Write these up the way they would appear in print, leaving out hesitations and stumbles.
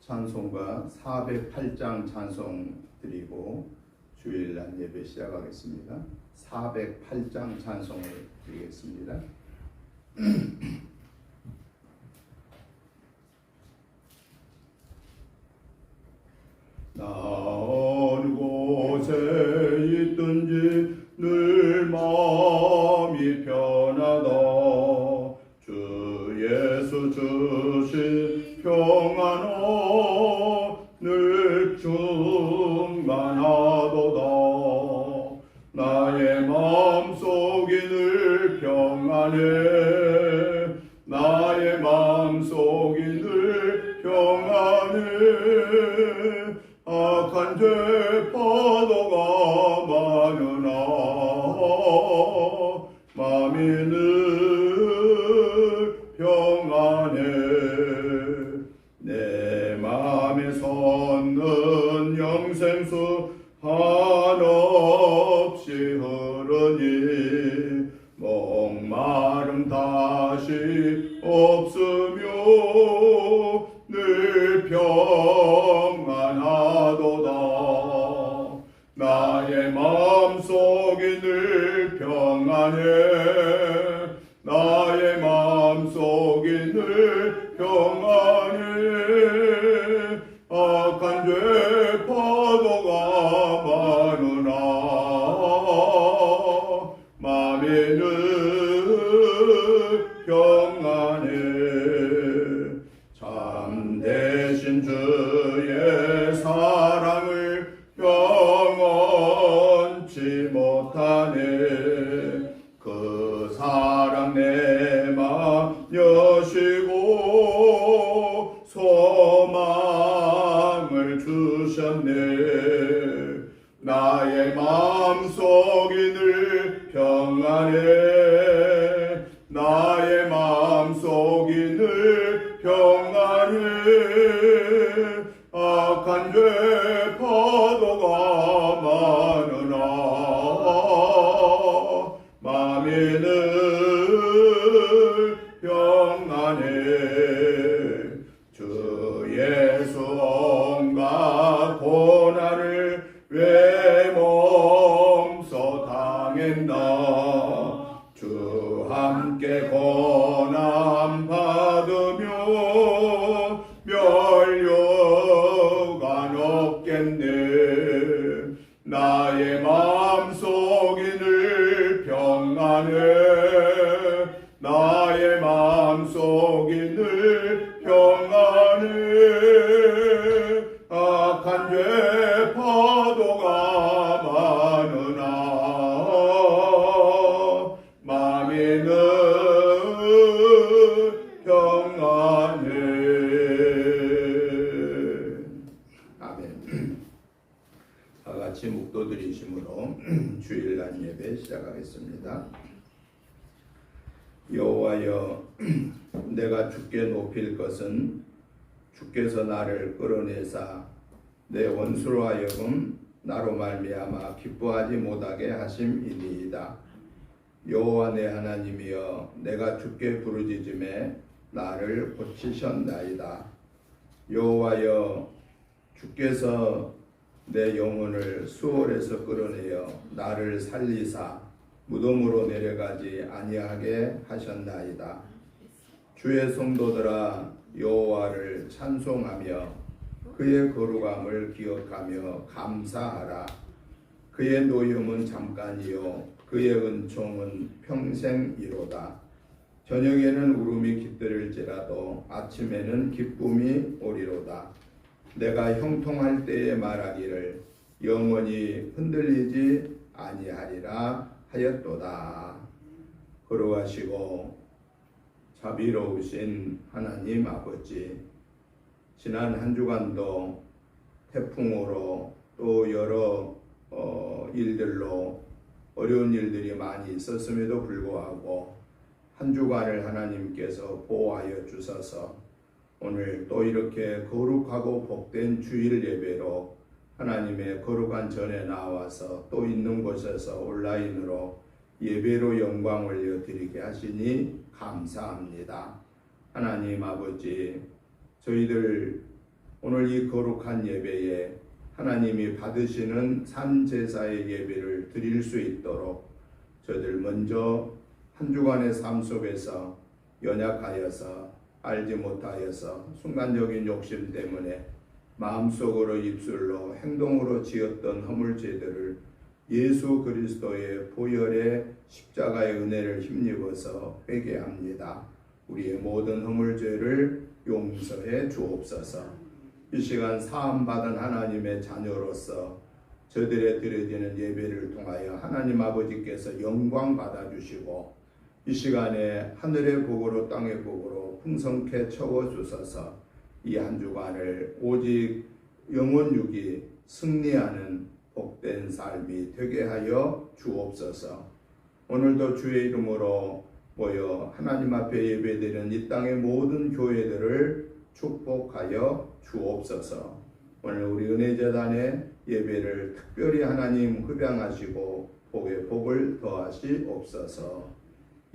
찬송가 408장 찬송 드리고 주일날 예배 시작하겠습니다. 408장 찬송을 드리겠습니다. 나 어느 곳에 있든지 늘 마음이 편하다. 주 예수 주신 평안어 늘 충만하도다. 나의 마음속이 늘 평안해. 나의 마음속이 늘 평안해. 악한 죄 파도가 많으나 마음이 늘 평안해. 내 마음에 솟는 영생수 한없이 흐르니 목마름 다시 없으며 늘 평안하도다. 나의 마음속이 늘 평안해. 나의 마음속이 늘 평안해. 악한 죄 파도가 많으나 마음이 늘 평안해. 참되신 주의 사랑을 영원치 못하네. 그 사랑 내 맘 여시고 소망을 주셨네. 나의 마음속이 늘 평안해. 나의 마음속이 늘 평안해. 악한 죄 파도가 많으나 마음이 늘 평안해. 주 예수 온갖 고난을 왜 몸소 당했나. 주 함께 고난 받으며 멸류관 없겠네. 나의 마음속이 늘 평안해. 나의 마음속이 늘 평안해. 악한 죄 파도가 많으나 마음이 늘 평안해. 아멘. 다 같이 묵도 드리심으로 주일날 예배 시작하겠습니다. 여호와여, 내가 주께 높일 것은 주께서 나를 끌어내사 내 원수로 하여금 나로 말미암아 기뻐하지 못하게 하심이니이다. 여호와 내 하나님이여, 내가 주께 부르짖음에 나를 고치셨나이다. 여호와여, 주께서 내 영혼을 수월에서 끌어내어 나를 살리사 무덤으로 내려가지 아니하게 하셨나이다. 주의 성도들아, 여호와를 찬송하며 그의 거룩함을 기억하며 감사하라. 그의 노염은 잠깐이요 그의 은총은 평생이로다. 저녁에는 울음이 깃들을지라도 아침에는 기쁨이 오리로다. 내가 형통할 때에 말하기를 영원히 흔들리지 아니하리라 하였도다. 거룩하시고 자비로우신 하나님 아버지, 지난 한 주간도 태풍으로 또 여러 일들로 어려운 일들이 많이 있었음에도 불구하고 한 주간을 하나님께서 보호하여 주셔서 오늘 또 이렇게 거룩하고 복된 주일 예배로 하나님의 거룩한 전에 나와서 또 있는 곳에서 온라인으로 예배로 영광 올려드리게 하시니 감사합니다. 하나님 아버지, 저희들 오늘 이 거룩한 예배에 하나님이 받으시는 산 제사의 예배를 드릴 수 있도록 저희들 먼저 한 주간의 삶 속에서 연약하여서 알지 못하여서 순간적인 욕심 때문에 마음속으로 입술로 행동으로 지었던 허물죄들을 예수 그리스도의 보혈의 십자가의 은혜를 힘입어서 회개합니다. 우리의 모든 허물죄를 용서해 주옵소서. 이 시간 사함받은 하나님의 자녀로서 저들의 드려지는 예배를 통하여 하나님 아버지께서 영광 받아주시고 이 시간에 하늘의 복으로 땅의 복으로 풍성케 채워주셔서 이 한 주간을 오직 영원육이 승리하는 복된 삶이 되게 하여 주옵소서. 오늘도 주의 이름으로 모여 하나님 앞에 예배드리는 이 땅의 모든 교회들을 축복하여 주옵소서. 오늘 우리 은혜재단의 예배를 특별히 하나님 흡양하시고 복에 복을 더하시옵소서.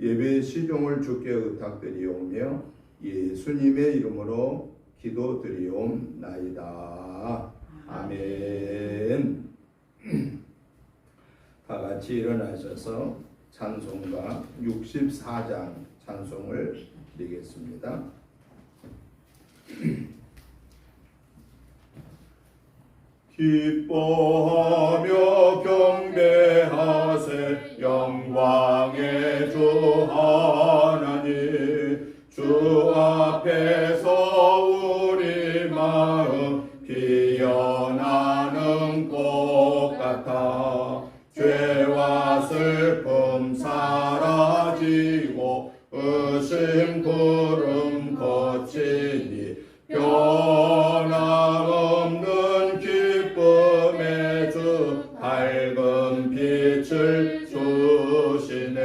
예배의 시종을 주께 의탁드리오며 예수님의 이름으로 기도드리옵나이다. 아멘. 다 같이 일어나셔서 찬송가 64장 찬송을 드리겠습니다. 기뻐하며 경배하세 영광의 주 하나님. 주 앞에서 우리 마음 피어나는 꽃 같아 죄와 슬픔 사라지고 의심 구름 거치니 변함없는 기쁨의 주 밝은 빛을 주시네.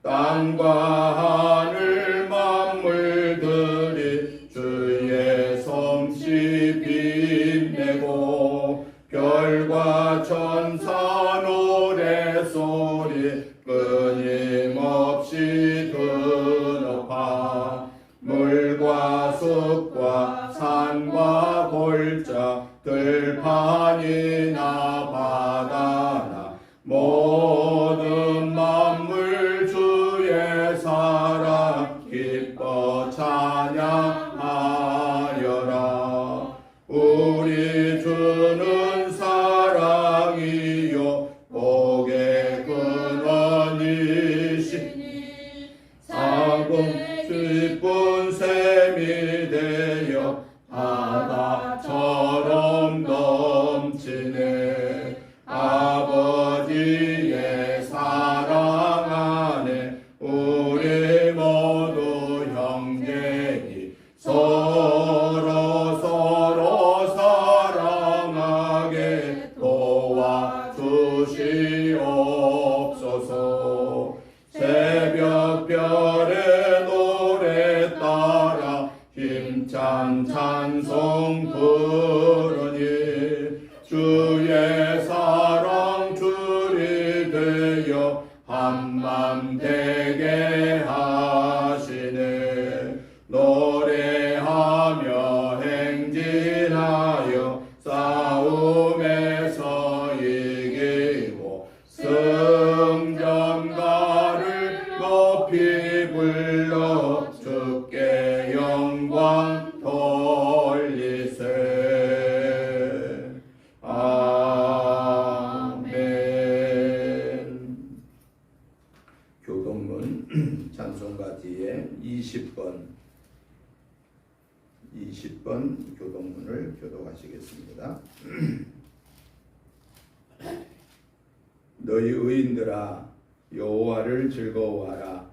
땅과 하늘 만물들이 주의 솜씨 빛내고 별과 천사 노래소리 끊임없이 드높아 물과 숲과 산과 골짜 들판이나 바다나 모든 만물 주의 사랑 기뻐 찬양하여라. 우리 주는 사랑이요 복의 근원이시니 사금 기쁜 샘이 되어 바다처럼 넘치네. 아버지의 사랑 안에 우리 모두 형제니 서로 사랑하게 도와주시옵소서. 새벽별의 노래 따라 힘찬 찬송 부르니 주의 사랑 줄이 되어 한맘 되게 하시네. 노래하며 행진하여 싸움에서 이기고 승전가를 높이 불러 주께 영광 돌리세. 아멘. 교동문 찬송가 뒤에 20번 교동문을 교독하시겠습니다. 너희 의인들아 여호와를 즐거워하라.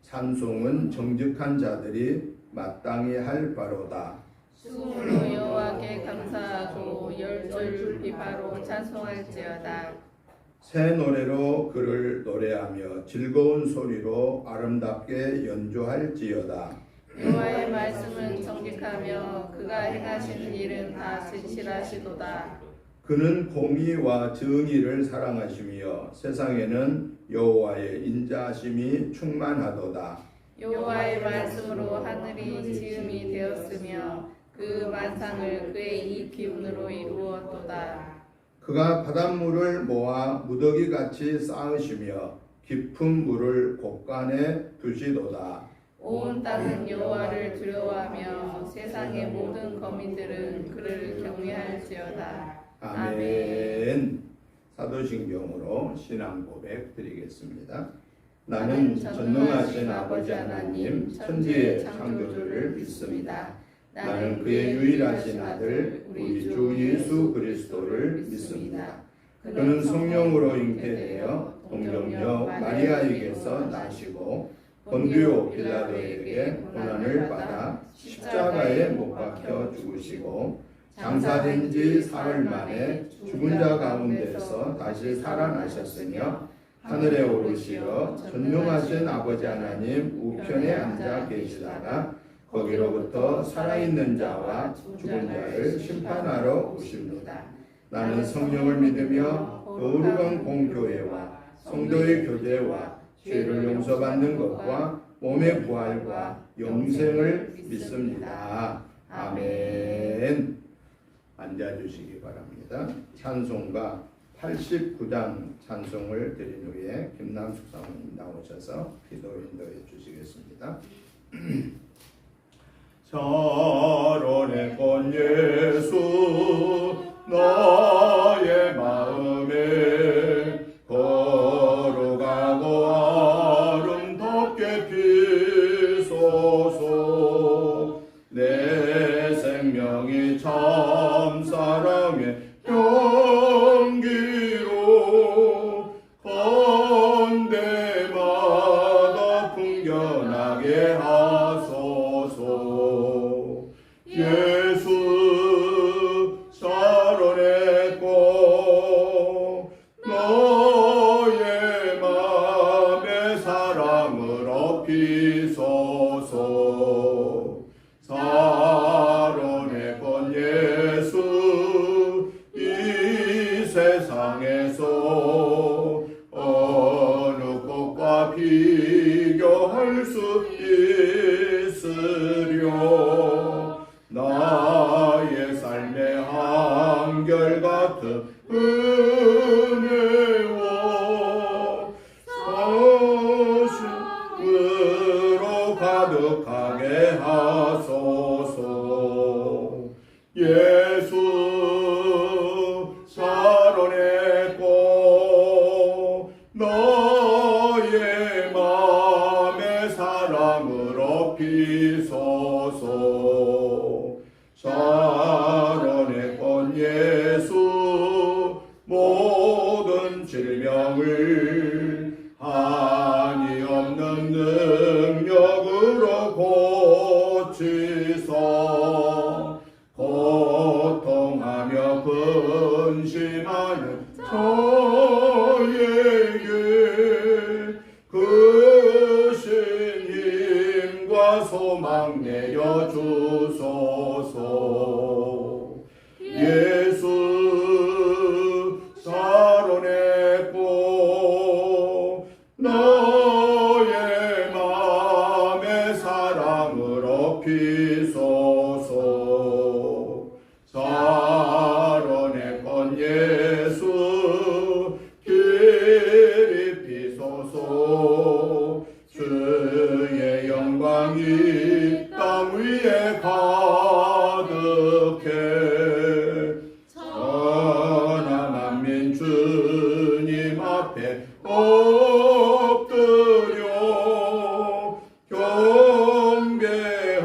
찬송은 정직한 자들이 마땅히 할 바로다. 수금으로 여호와께 감사하고 열줄 비파로 찬송할지어다. 새 노래로 그를 노래하며 즐거운 소리로 아름답게 연주할지어다. 여호와의 말씀은 정직하며 그가 행하시는 일은 다 진실하시도다. 그는 공의와 정의를 사랑하시며 세상에는 여호와의 인자하심이 충만하도다. 여호와의 말씀으로 하늘이 지음이 되었으며 그 만상을 그의 이 기운으로 이루었도다. 그가 바닷물을 모아 무더기같이 쌓으시며 깊은 물을 곳간에 두시도다. 온 땅은 여호와를 두려워하며 세상의 모든 거민들은 그를 경외할지어다. 아멘. 사도신경으로 신앙 고백 드리겠습니다. 나는 전능하신 아버지 하나님 천지의 창조주를 믿습니다. 나는 그의 유일하신 아들 우리 주 예수 그리스도를 믿습니다. 그는 성령으로 잉태되어 동정녀 마리아에게서 나시고 본디오 빌라도에게 고난을 받아 십자가에 못 박혀 죽으시고 장사된 지 사흘 만에 죽은 자 가운데서 다시 살아나셨으며 하늘에 오르시어 전능하신 아버지 하나님 우편에 앉아 계시다가 거기로부터 살아있는 자와 죽은 자를 심판하러 오십니다. 나는 성령을 믿으며 거룩한 공교회와 성도의 교제와 죄를 용서받는 것과 몸의 부활과 영생을 믿습니다. 아멘. 앉아주시기 바랍니다. 찬송가 89장 찬송을 드린 후에 김남숙 사모님 나오셔서 기도 인도해 주시겠습니다. 자론했던 예수 나의 마음에 거룩하고 아름답게 비소서. 내 생명이 참사랑의 경기로 건대마다 풍겨나게 하소서. 예수 사랑의 꽃 너의 맘에 사랑을 업히소서. 사랑의 꽃 예수 이 세상에서 어느 꽃과 비교할 수 있으려. 나의 삶의 한결같은 은혜와 사랑으로 가득하게 하소서. 예수 사랑의 꽃 너의 맘에 사랑을 업히소서. 사랑의 꽃 예수 모든 질병을 한이 없는 능력으로 고치소. 고통하며 근심하는 저에게 크신 힘과 소망 내려주소서. 예수 사랑의 꽃 너의 맘에 사랑을 업히소서. 사랑의 꽃 예수 길이 피소서. 주의 영광이 땅 위에 가득해. 천하 만민 주님 앞에 엎드려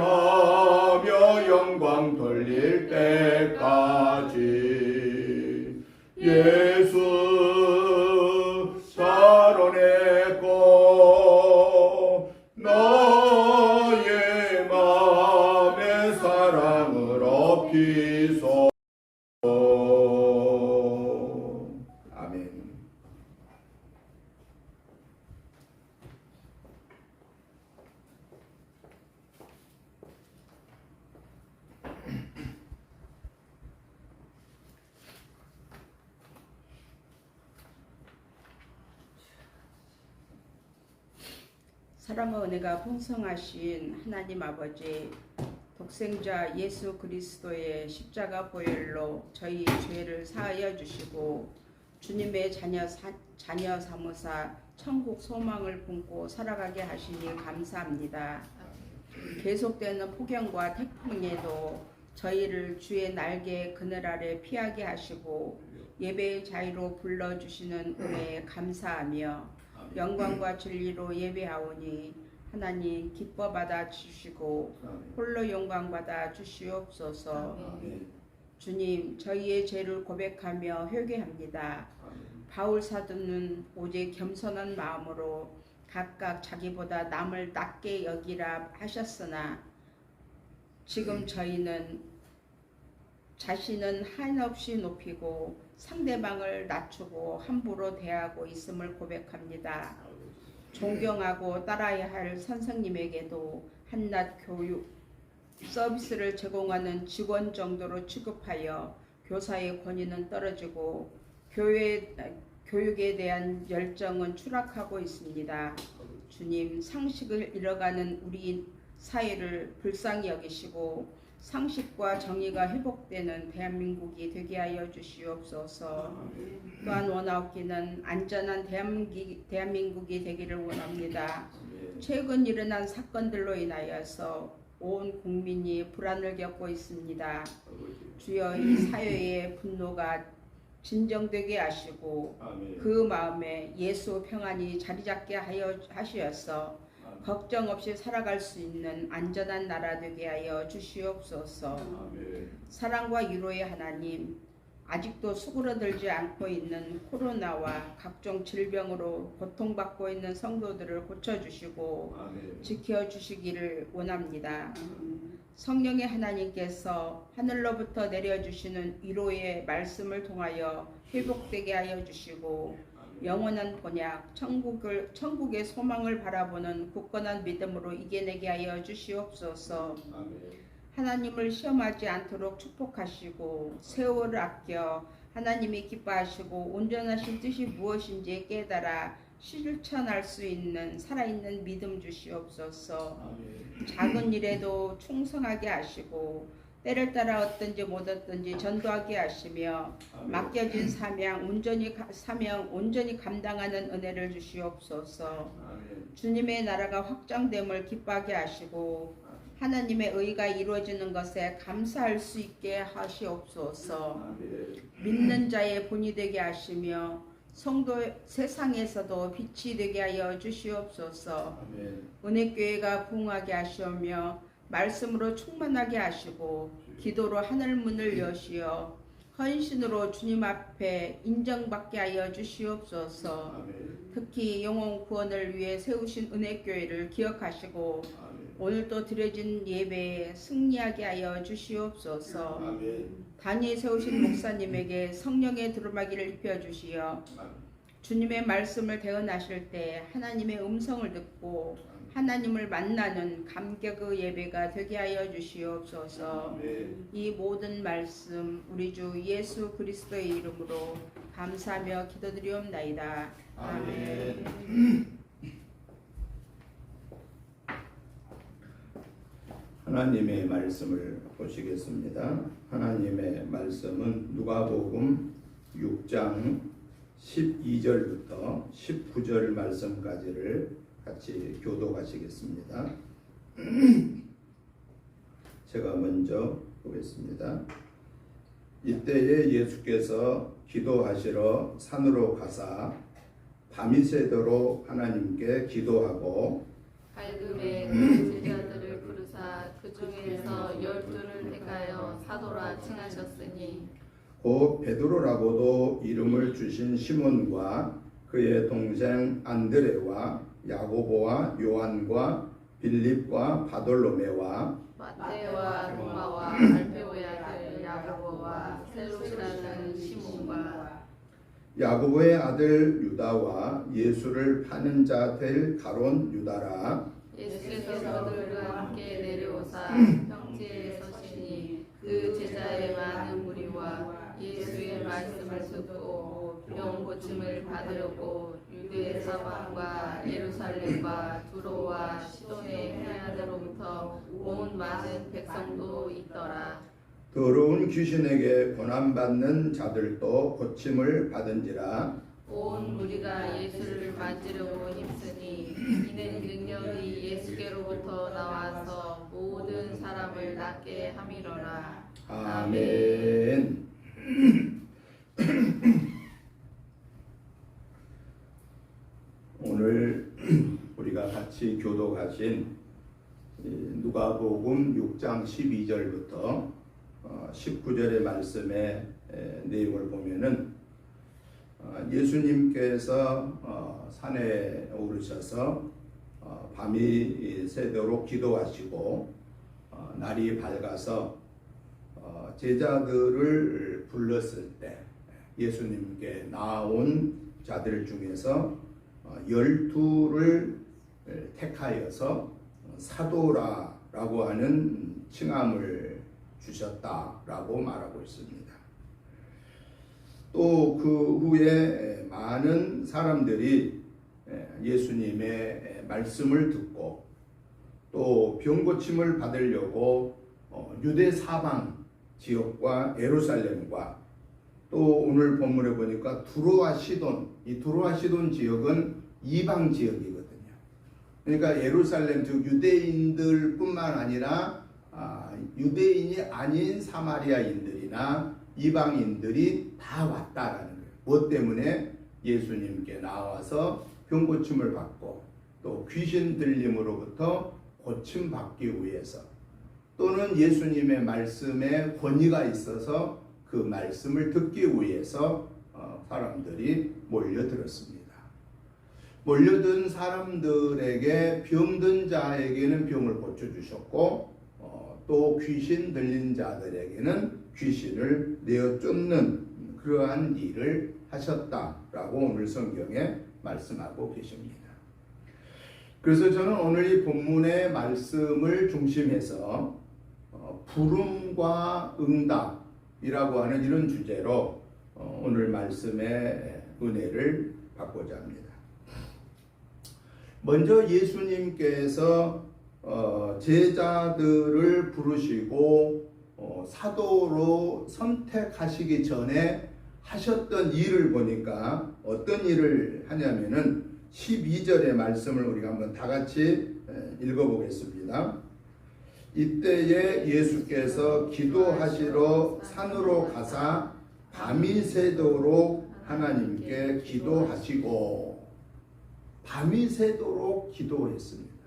경배하며 영광 돌릴 때까지. 예수 사랑의 꽃 너의 맘에 사랑을 업히소서. 아멘. 사랑과 은혜가 풍성하신 하나님 아버지, 독생자 예수 그리스도의 십자가 보혈로 저희 죄를 사하여 주시고 주님의 자녀 삼으사 천국 소망을 품고 살아가게 하시니 감사합니다. 계속되는 폭염과 태풍에도 저희를 주의 날개 그늘 아래 피하게 하시고 예배의 자유로 불러주시는 은혜에 감사하며 영광과 진리로 예배하오니 하나님 기뻐 받아 주시고 홀로 영광 받아 주시옵소서. 주님, 저희의 죄를 고백하며 회개합니다. 바울 사도는 오직 겸손한 마음으로 각각 자기보다 남을 낮게 여기라 하셨으나 지금 저희는 자신은 한없이 높이고 상대방을 낮추고 함부로 대하고 있음을 고백합니다. 존경하고 따라야 할 선생님에게도 한낱 교육 서비스를 제공하는 직원 정도로 취급하여 교사의 권위는 떨어지고 교육에 대한 열정은 추락하고 있습니다. 주님, 상식을 잃어가는 우리 사회를 불쌍히 여기시고 상식과 정의가 회복되는 대한민국이 되게 하여 주시옵소서. 또한 원하옵기는 안전한 대한민국이 되기를 원합니다. 최근 일어난 사건들로 인하여서 온 국민이 불안을 겪고 있습니다. 주여, 이 사회의 분노가 진정되게 하시고 그 마음에 예수 평안이 자리잡게 하시어서 걱정 없이 살아갈 수 있는 안전한 나라 되게 하여 주시옵소서. 사랑과 위로의 하나님, 아직도 수그러들지 않고 있는 코로나와 각종 질병으로 고통받고 있는 성도들을 고쳐주시고 지켜주시기를 원합니다. 성령의 하나님께서 하늘로부터 내려주시는 위로의 말씀을 통하여 회복되게 하여 주시고 영원한 본약 천국의 소망을 바라보는 굳건한 믿음으로 이겨내게 하여 주시옵소서. 하나님을 시험하지 않도록 축복하시고 세월을 아껴 하나님이 기뻐하시고 온전하신 뜻이 무엇인지 깨달아 실천할 수 있는 살아있는 믿음 주시옵소서. 작은 일에도 충성하게 하시고 때를 따라 얻든지 못 얻든지 전도하게 하시며 맡겨진 사명 온전히 감당하는 은혜를 주시옵소서. 주님의 나라가 확장됨을 기뻐하게 하시고 하나님의 의가 이루어지는 것에 감사할 수 있게 하시옵소서. 믿는 자의 본이 되게 하시며 성도 세상에서도 빛이 되게 하여 주시옵소서. 은혜교회가 부흥하게 하시오며 말씀으로 충만하게 하시고 기도로 하늘 문을 여시어 헌신으로 주님 앞에 인정받게 하여 주시옵소서. 특히 영혼 구원을 위해 세우신 은혜교회를 기억하시고 오늘도 드려진 예배에 승리하게 하여 주시옵소서. 단위 세우신 목사님에게 성령의 두루마기를 입혀주시어 주님의 말씀을 대언하실 때 하나님의 음성을 듣고 하나님을 만나는 감격의 예배가 되게 하여 주시옵소서. 이 모든 말씀 우리 주 예수 그리스도의 이름으로 감사하며 기도드리옵나이다. 아멘. 하나님의 말씀을 보시겠습니다. 하나님의 말씀은 누가복음 6장 12절부터 19절 말씀까지를 같이 교독하시겠습니다. 제가 먼저 보겠습니다. 이때에 예수께서 기도하시러 산으로 가사 밤이 새도록 하나님께 기도하고 밝음에 그 제자들을 부르사 그 중에서 12를 택하여 사도라 칭하셨으니 곧 베드로라고도 이름을 주신 시몬과 그의 동생 안드레와 야고보와 요한과 빌립과 바돌로메와 마테와 도마와 알페오의 아들 야고보와 셀롯이라는 시몬과 야고보의 아들 유다와 예수를 파는 자 될 가론 유다라. 예수께서 그들과 함께 내려오사 평지에 서시니 그 제자의 많은 무리와 예수의 말씀을 듣고 병 고침을 받으려고 유대 사방과 예루살렘과 두로와 시돈의 해안으로부터 온 많은 백성도 있더라. 더러운 귀신에게 고난받는 자들도 고침을 받은지라. 온 무리가 예수를 만지려고 힘쓰니 이는 능력이 예수께로부터 나와서 모든 사람을 낫게 함이로라. 아멘. 오늘 우리가 같이 교독하신 누가복음 6장 12절부터 19절의 말씀의 내용을 보면은 예수님께서 산에 오르셔서 밤이 새도록 기도하시고 날이 밝아서 제자들을 불렀을 때 예수님께 나온 자들 중에서 12를 택하여서 사도라라고 하는 칭함을 주셨다라고 말하고 있습니다. 또 그 후에 많은 사람들이 예수님의 말씀을 듣고 또 병고침을 받으려고 유대 사방 지역과 예루살렘과 또 오늘 본문에 보니까 두로와 시돈, 이 두로와 시돈 지역은 이방 지역이거든요. 그러니까 예루살렘 즉 유대인들뿐만 아니라 유대인이 아닌 사마리아인들이나 이방인들이 다 왔다라는 거예요. 무엇 때문에? 예수님께 나와서 병고침을 받고 또 귀신 들림으로부터 고침받기 위해서, 또는 예수님의 말씀에 권위가 있어서 그 말씀을 듣기 위해서 사람들이 몰려들었습니다. 몰려든 사람들에게 병든 자에게는 병을 고쳐주셨고 또 귀신 들린 자들에게는 귀신을 내어 쫓는 그러한 일을 하셨다라고 오늘 성경에 말씀하고 계십니다. 그래서 저는 오늘 이 본문의 말씀을 중심해서 부름과 응답이라고 하는 이런 주제로 오늘 말씀의 은혜를 받고자 합니다. 먼저 예수님께서 제자들을 부르시고 사도로 선택하시기 전에 하셨던 일을 보니까 어떤 일을 하냐면은 12절의 말씀을 우리가 한번 다 같이 읽어보겠습니다. 이때에 예수께서 기도하시러 산으로 가사 밤이 새도록 하나님께 기도하시고, 밤이 새도록 기도했습니다.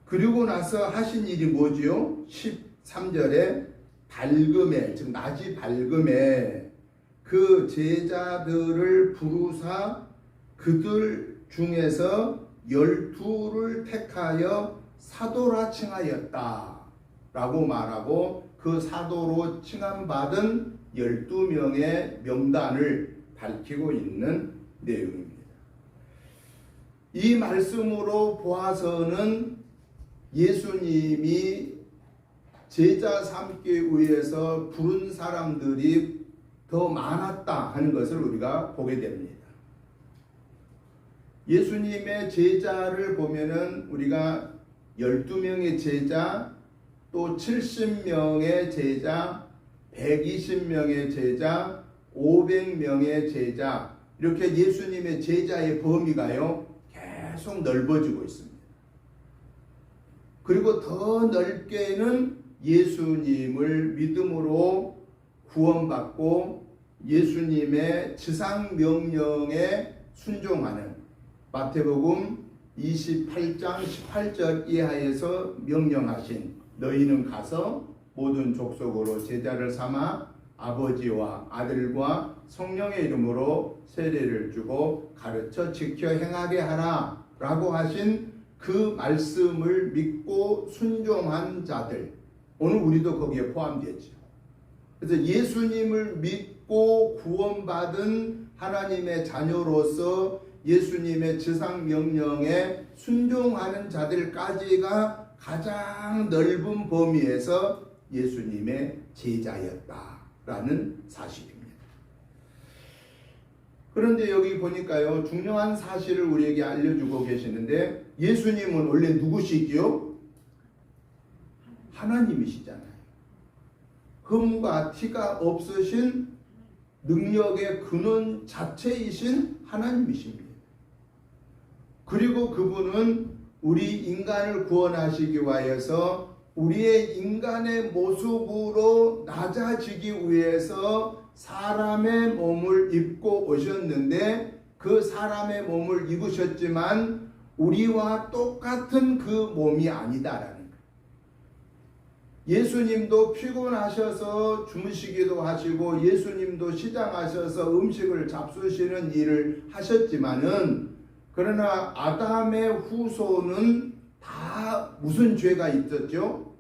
그리고 나서 하신 일이 뭐지요? 13절에 밝음에, 즉 낮이 밝음에 그 제자들을 부르사 그들 중에서 12를 택하여 사도라 칭하였다 라고 말하고, 그 사도로 칭함받은 12명의 명단을 밝히고 있는 내용입니다. 이 말씀으로 보아서는 예수님이 제자 삼기 위해서 부른 사람들이 더 많았다 하는 것을 우리가 보게 됩니다. 예수님의 제자를 보면은 우리가 12명의 제자, 또 70명의 제자, 120명의 제자, 500명의 제자, 이렇게 예수님의 제자의 범위가요 계속 넓어지고 있습니다. 그리고 더 넓게는 예수님을 믿음으로 구원받고 예수님의 지상 명령에 순종하는, 마태복음 28장 18절 이하에서 명령하신 너희는 가서 모든 족속으로 제자를 삼아 아버지와 아들과 성령의 이름으로 세례를 주고 가르쳐 지켜 행하게 하라 라고 하신 그 말씀을 믿고 순종한 자들, 오늘 우리도 거기에 포함되죠. 그래서 예수님을 믿고 구원받은 하나님의 자녀로서 예수님의 지상 명령에 순종하는 자들까지가 가장 넓은 범위에서 예수님의 제자였다라는 사실입니다. 그런데 여기 보니까요, 중요한 사실을 우리에게 알려주고 계시는데, 예수님은 원래 누구시기요? 하나님이시잖아요. 흠과 티가 없으신 능력의 근원 자체이신 하나님이십니다. 그리고 그분은 우리 인간을 구원하시기 위하여서 우리의 인간의 모습으로 낮아지기 위해서 사람의 몸을 입고 오셨는데 그 사람의 몸을 입으셨지만 우리와 똑같은 그 몸이 아니다라는 거예요. 예수님도 피곤하셔서 주무시기도 하시고 예수님도 시장 가셔서 음식을 잡수시는 일을 하셨지만은 그러나 아담의 후손은 다 무슨 죄가 있었죠?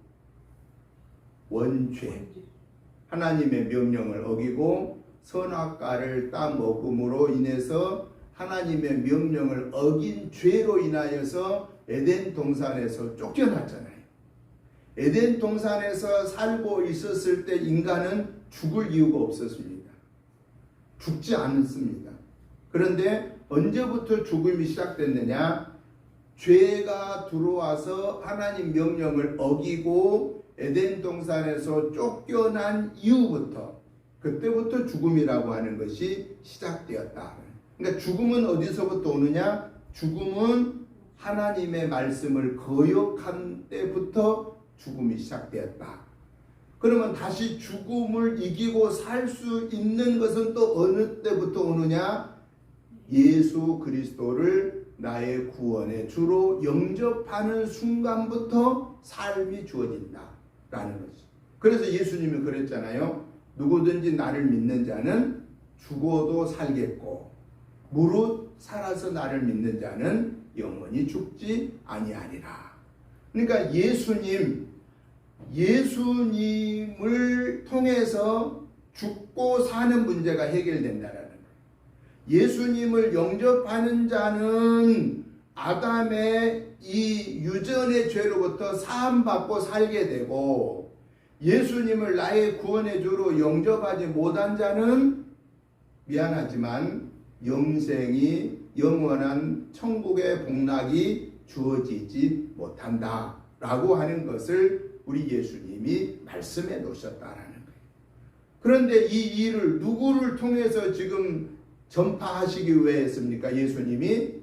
원죄. 하나님의 명령을 어기고 선악과를 따먹음으로 인해서 하나님의 명령을 어긴 죄로 인하여서 에덴 동산에서 쫓겨났잖아요. 에덴 동산에서 살고 있었을 때 인간은 죽을 이유가 없었습니다. 죽지 않습니다. 그런데 언제부터 죽음이 시작됐느냐? 죄가 들어와서 하나님 명령을 어기고 에덴 동산에서 쫓겨난 이후부터 그때부터 죽음이라고 하는 것이 시작되었다. 그러니까 죽음은 어디서부터 오느냐? 죽음은 하나님의 말씀을 거역한 때부터 죽음이 시작되었다. 그러면 다시 죽음을 이기고 살 수 있는 것은 또 어느 때부터 오느냐? 예수 그리스도를 나의 구원의 주로 영접하는 순간부터 삶이 주어진다라는 거죠. 그래서 예수님이 그랬잖아요. 누구든지 나를 믿는 자는 죽어도 살겠고 무릇 살아서 나를 믿는 자는 영원히 죽지 아니하리라. 그러니까 예수님을 통해서 죽고 사는 문제가 해결된다라는 거예요. 예수님을 영접하는 자는 아담의 이 유전의 죄로부터 사함받고 살게 되고 예수님을 나의 구원의 주로 영접하지 못한 자는 미안하지만 영생이 영원한 천국의 복락이 주어지지 못한다 라고 하는 것을 우리 예수님이 말씀해 놓으셨다라는 거예요. 그런데 이 일을 누구를 통해서 지금 전파하시기 위해 했습니까? 예수님이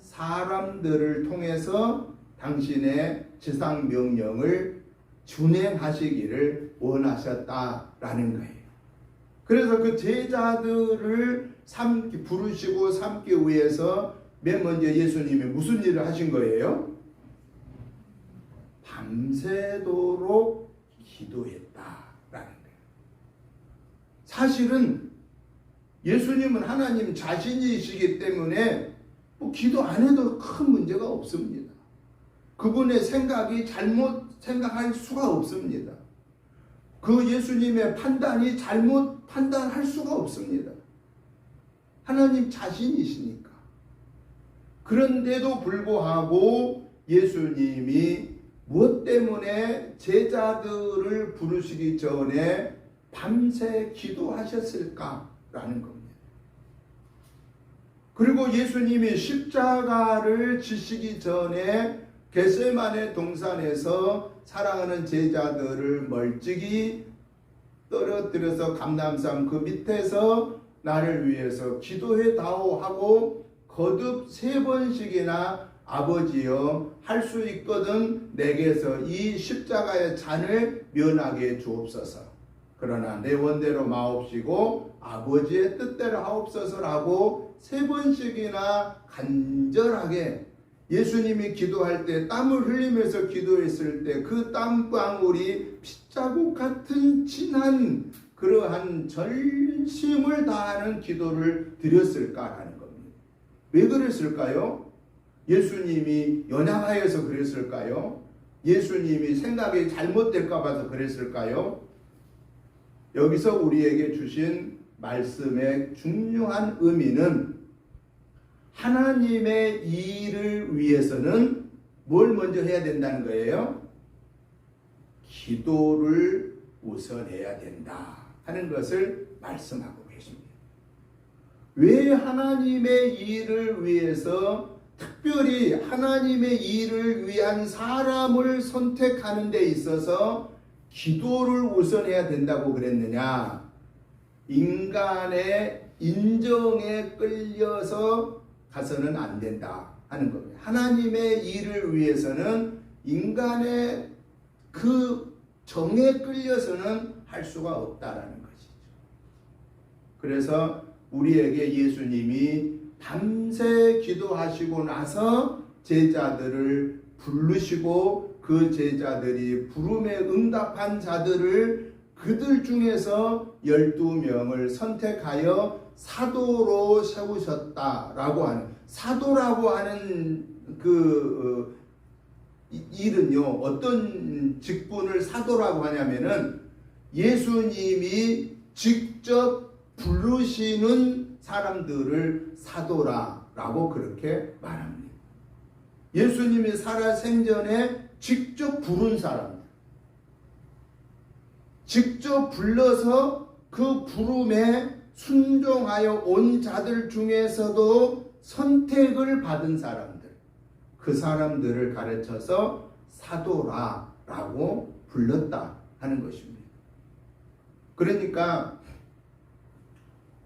사람들을 통해서 당신의 지상 명령을 준행하시기를 원하셨다라는 거예요. 그래서 그 제자들을 부르시고 삼기 위해서 맨 먼저 예수님이 무슨 일을 하신 거예요? 밤새도록 기도했다라는 거예요. 사실은 예수님은 하나님 자신이시기 때문에 기도 안 해도 큰 문제가 없습니다. 그분의 생각이 잘못 생각할 수가 없습니다. 그 예수님의 판단이 잘못 판단할 수가 없습니다. 하나님 자신이시니까. 그런데도 불구하고 예수님이 무엇 때문에 제자들을 부르시기 전에 밤새 기도하셨을까라는 겁니다. 그리고 예수님이 십자가를 지시기 전에 겟세마네 동산에서 사랑하는 제자들을 멀찍이 떨어뜨려서 감람산 그 밑에서 나를 위해서 기도해 다오 하고 거듭 3번씩이나 아버지여 할 수 있거든 내게서 이 십자가의 잔을 면하게 주옵소서. 그러나 내 원대로 마옵시고 아버지의 뜻대로 하옵소서라고 3번씩이나 간절하게 예수님이 기도할 때 땀을 흘리면서 기도했을 때 그 땀방울이 핏자국 같은 진한 그러한 전심을 다하는 기도를 드렸을까라는 겁니다. 왜 그랬을까요? 예수님이 연약하여서 그랬을까요? 예수님이 생각이 잘못될까 봐서 그랬을까요? 여기서 우리에게 주신 말씀의 중요한 의미는 하나님의 일을 위해서는 뭘 먼저 해야 된다는 거예요? 기도를 우선해야 된다 하는 것을 말씀하고 계십니다. 왜 하나님의 일을 위해서 특별히 하나님의 일을 위한 사람을 선택하는 데 있어서 기도를 우선해야 된다고 그랬느냐? 인간의 인정에 끌려서 가서는 안 된다 하는 겁니다. 하나님의 일을 위해서는 인간의 그 정에 끌려서는 할 수가 없다라는 것이죠. 그래서 우리에게 예수님이 밤새 기도하시고 나서 제자들을 부르시고 그 제자들이 부름에 응답한 자들을 그들 중에서 12명을 선택하여 사도로 세우셨다라고 하는, 사도라고 하는 그 일은요, 어떤 직분을 사도라고 하냐면은 예수님이 직접 부르시는 사람들을 사도라라고 그렇게 말합니다. 예수님이 살아 생전에 직접 부른 사람들, 직접 불러서 그 부름에 순종하여 온 자들 중에서도 선택을 받은 사람들, 그 사람들을 가르쳐서 사도라라고 불렀다 하는 것입니다. 그러니까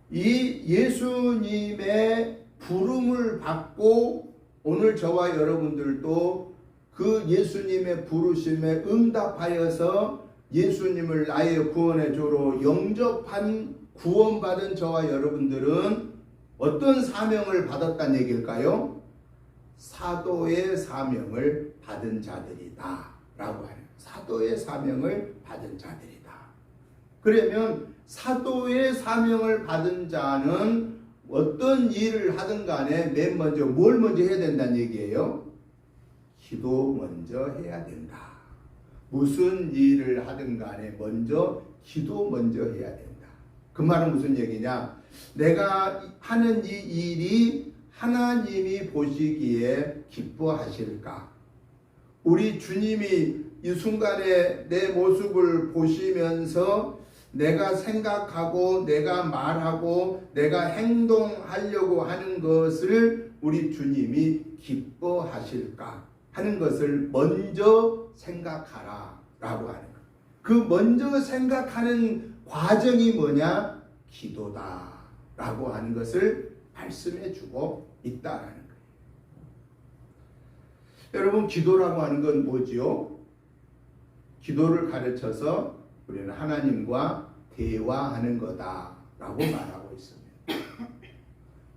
이 예수님의 부름을 받고 오늘 저와 여러분들도 그 예수님의 부르심에 응답하여서 예수님을 나의 구원의 주로 영접한 구원받은 저와 여러분들은 어떤 사명을 받았다는 얘기일까요? 사도의 사명을 받은 자들이다 라고 하는, 사도의 사명을 받은 자들이다. 그러면 사도의 사명을 받은 자는 어떤 일을 하든 간에 맨 먼저 뭘 먼저 해야 된다는 얘기예요? 기도 먼저 해야 된다. 무슨 일을 하든 간에 먼저 기도 먼저 해야 된다. 그 말은 무슨 얘기냐? 내가 하는 이 일이 하나님이 보시기에 기뻐하실까? 우리 주님이 이 순간에 내 모습을 보시면서 내가 생각하고 내가 말하고 내가 행동하려고 하는 것을 우리 주님이 기뻐하실까 하는 것을 먼저 생각하라 라고 하는 것. 그 먼저 생각하는 과정이 뭐냐? 기도다 라고 하는 것을 말씀해 주고 있다라는 거예요. 여러분, 기도라고 하는 건 뭐지요? 기도를 가르쳐서 우리는 하나님과 대화하는 거다라고 말하고 있습니다.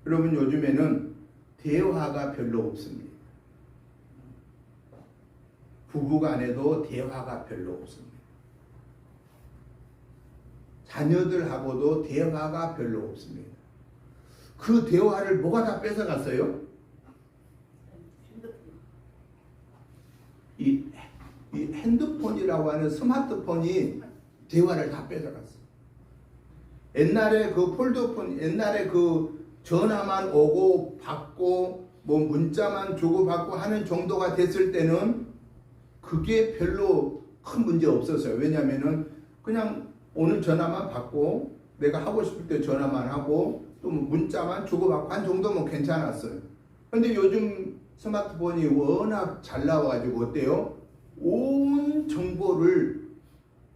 여러분, 요즘에는 대화가 별로 없습니다. 부부간에도 대화가 별로 없습니다. 자녀들하고도 대화가 별로 없습니다. 그 대화를 뭐가 다 뺏어갔어요? 이 핸드폰이라고 하는 스마트폰이 대화를 다 뺏어갔어. 옛날에 그 폴더폰, 옛날에 그 전화만 오고 받고 뭐 문자만 주고받고 하는 정도가 됐을 때는 그게 별로 큰 문제 없었어요. 왜냐면은 그냥 오는 전화만 받고 내가 하고 싶을 때 전화만 하고 또 문자만 주고받고 한 정도면 괜찮았어요. 근데 요즘 스마트폰이 워낙 잘 나와가지고 어때요? 온 정보를,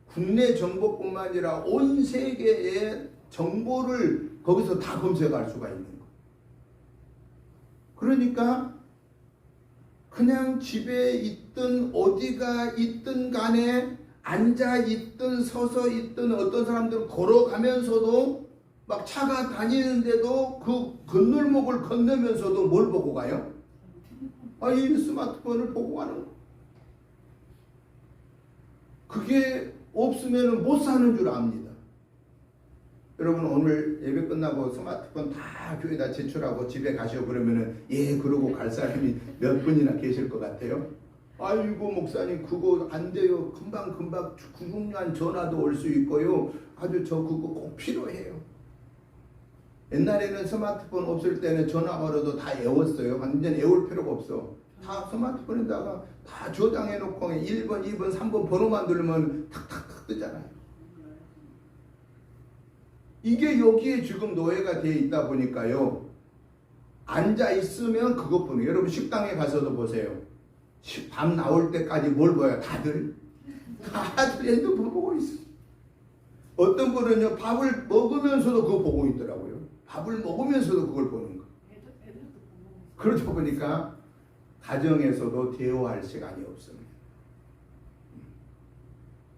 국내 정보뿐만 아니라 온 세계의 정보를 거기서 다 검색할 수가 있는 거예요. 그러니까 그냥 집에 있든 어디가 있든 간에 앉아 있든 서서 있든 어떤 사람들은 걸어가면서도 막 차가 다니는데도 그 건널목을 건너면서도 뭘 보고 가요? 이 스마트폰을 보고 가는 거. 그게 없으면 못 사는 줄 압니다. 여러분, 오늘 예배 끝나고 스마트폰 다 교회에다 제출하고 집에 가시오 그러면은 그러고 갈 사람이 몇 분이나 계실 것 같아요? 아이고 목사님 그거 안 돼요. 금방 9, 6년 전화도 올 수 있고요. 아주 저 그거 꼭 필요해요. 옛날에는 스마트폰 없을 때는 전화번호도 다 외웠어요. 완전 외울 필요가 없어. 다 스마트폰에다가 다 저장해 놓고 1번, 2번, 3번 번호만 누르면 탁탁탁 뜨잖아요. 이게 여기에 지금 노예가 되어 있다 보니까요. 앉아 있으면 그것뿐이에요. 여러분 식당에 가서도 보세요. 밤 나올 때까지 뭘 봐요? 다들 핸드폰 보고 있어요. 어떤 분은요 밥을 먹으면서도 그거 보고 있더라고요. 밥을 먹으면서도 그걸 보는 거. 그러다 보니까 가정에서도 대화할 시간이 없습니다.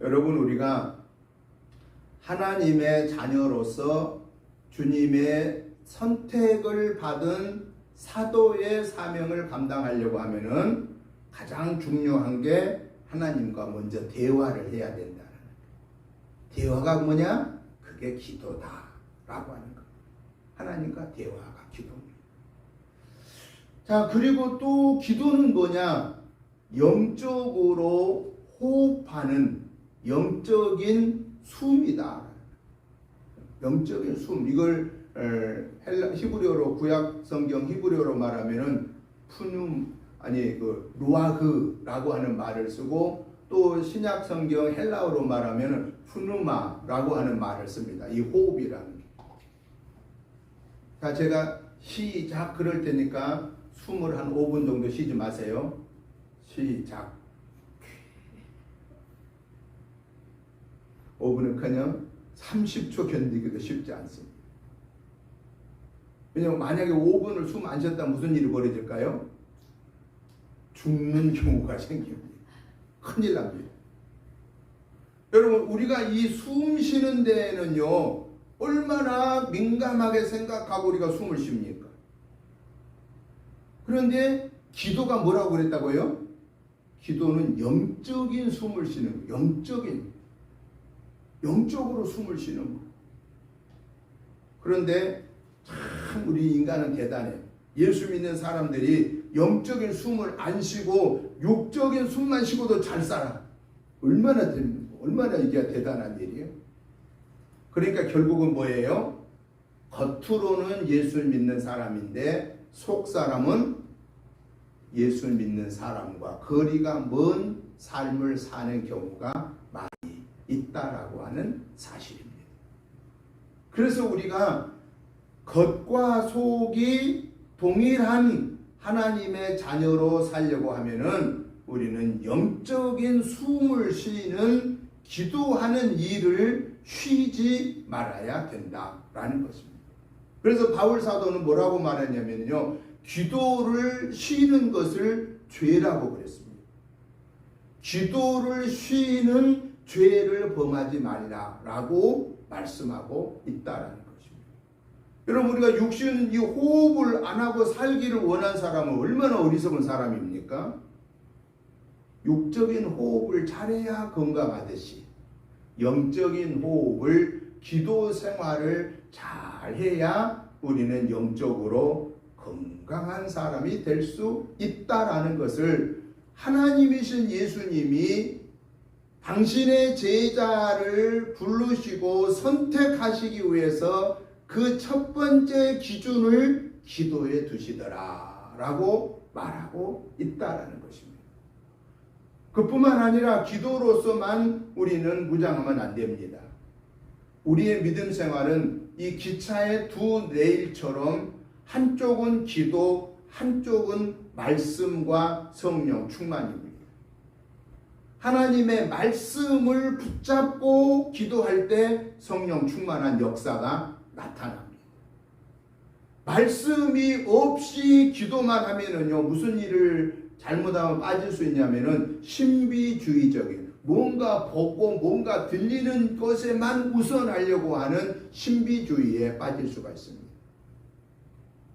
여러분 우리가 하나님의 자녀로서 주님의 선택을 받은 사도의 사명을 감당하려고 하면은 가장 중요한 게 하나님과 먼저 대화를 해야 된다는 거예요. 대화가 뭐냐? 그게 기도다라고 하는 거예요. 하나님과 대화가 기도입니다. 자, 그리고 또 기도는 뭐냐? 영적으로 호흡하는 영적인 숨이다. 영적인 숨. 이걸 히브리어로 구약 성경 히브리어로 말하면은 루아흐라고 하는 말을 쓰고 또 신약 성경 헬라어로 말하면은 푸누마라고 하는 말을 씁니다. 이 호흡이라는 게. 자, 제가 시작 그럴 테니까 숨을 한 5분 정도 쉬지 마세요. 시작. 5분은 그냥 30초 견디기도 쉽지 않습니다. 왜냐하면 만약에 5분을 숨 안 쉬었다면 무슨 일이 벌어질까요? 죽는 경우가 생깁니다. 큰일 납니다. 여러분 우리가 이 숨 쉬는 데에는요 얼마나 민감하게 생각하고 우리가 숨을 쉽니까? 그런데 기도가 뭐라고 그랬다고요? 기도는 영적인 숨을 쉬는 거예요. 영적으로 숨을 쉬는 거예요. 그런데 참 우리 인간은 대단해요. 예수 믿는 사람들이 영적인 숨을 안 쉬고 육적인 숨만 쉬고도 잘 살아. 얼마나 이게 대단한 일이에요. 그러니까 결국은 뭐예요? 겉으로는 예수 믿는 사람인데 속 사람은 예수 믿는 사람과 거리가 먼 삶을 사는 경우가 많이 있다라고 하는 사실입니다. 그래서 우리가 겉과 속이 동일한 하나님의 자녀로 살려고 하면은 우리는 영적인 숨을 쉬는 기도하는 일을 쉬지 말아야 된다라는 것입니다. 그래서 바울 사도는 뭐라고 말했냐면요, 기도를 쉬는 것을 죄라고 그랬습니다. 기도를 쉬는 죄를 범하지 말이라라고 말씀하고 있다라는 것입니다. 여러분 우리가 육신 이 호흡을 안 하고 살기를 원한 사람은 얼마나 어리석은 사람입니까? 육적인 호흡을 잘해야 건강하듯이 영적인 호흡을 기도 생활을 잘해야 우리는 영적으로 건강한 사람이 될 수 있다라는 것을 하나님이신 예수님이 당신의 제자를 부르시고 선택하시기 위해서 그 첫 번째 기준을 기도에 두시더라 라고 말하고 있다라는 것입니다. 그뿐만 아니라 기도로서만 우리는 무장하면 안 됩니다. 우리의 믿음 생활은 이 기차의 두 레일처럼 한쪽은 기도, 한쪽은 말씀과 성령 충만입니다. 하나님의 말씀을 붙잡고 기도할 때 성령 충만한 역사가 나타납니다. 말씀이 없이 기도만 하면은요, 무슨 일을 잘못하면 빠질 수 있냐면은 신비주의적인 뭔가 보고 뭔가 들리는 것에만 우선하려고 하는 신비주의에 빠질 수가 있습니다.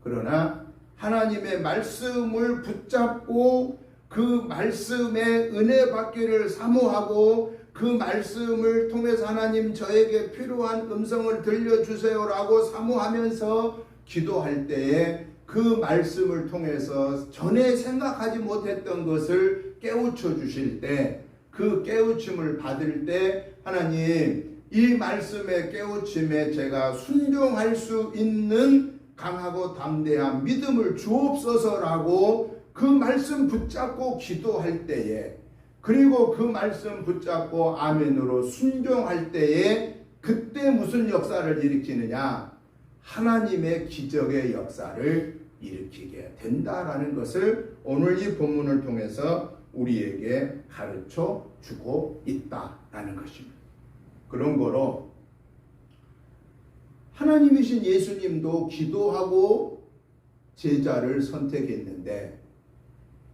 그러나 하나님의 말씀을 붙잡고 그 말씀의 은혜 받기를 사모하고 그 말씀을 통해서 하나님 저에게 필요한 음성을 들려주세요라고 사모하면서 기도할 때에 그 말씀을 통해서 전에 생각하지 못했던 것을 깨우쳐 주실 때, 그 깨우침을 받을 때 하나님 이 말씀의 깨우침에 제가 순종할 수 있는 강하고 담대한 믿음을 주옵소서라고 그 말씀 붙잡고 기도할 때에, 그리고 그 말씀 붙잡고 아멘으로 순종할 때에 그때 무슨 역사를 일으키느냐? 하나님의 기적의 역사를 일으키게 된다라는 것을 오늘 이 본문을 통해서 우리에게 가르쳐 주고 있다라는 것입니다. 그런 거로 하나님이신 예수님도 기도하고 제자를 선택했는데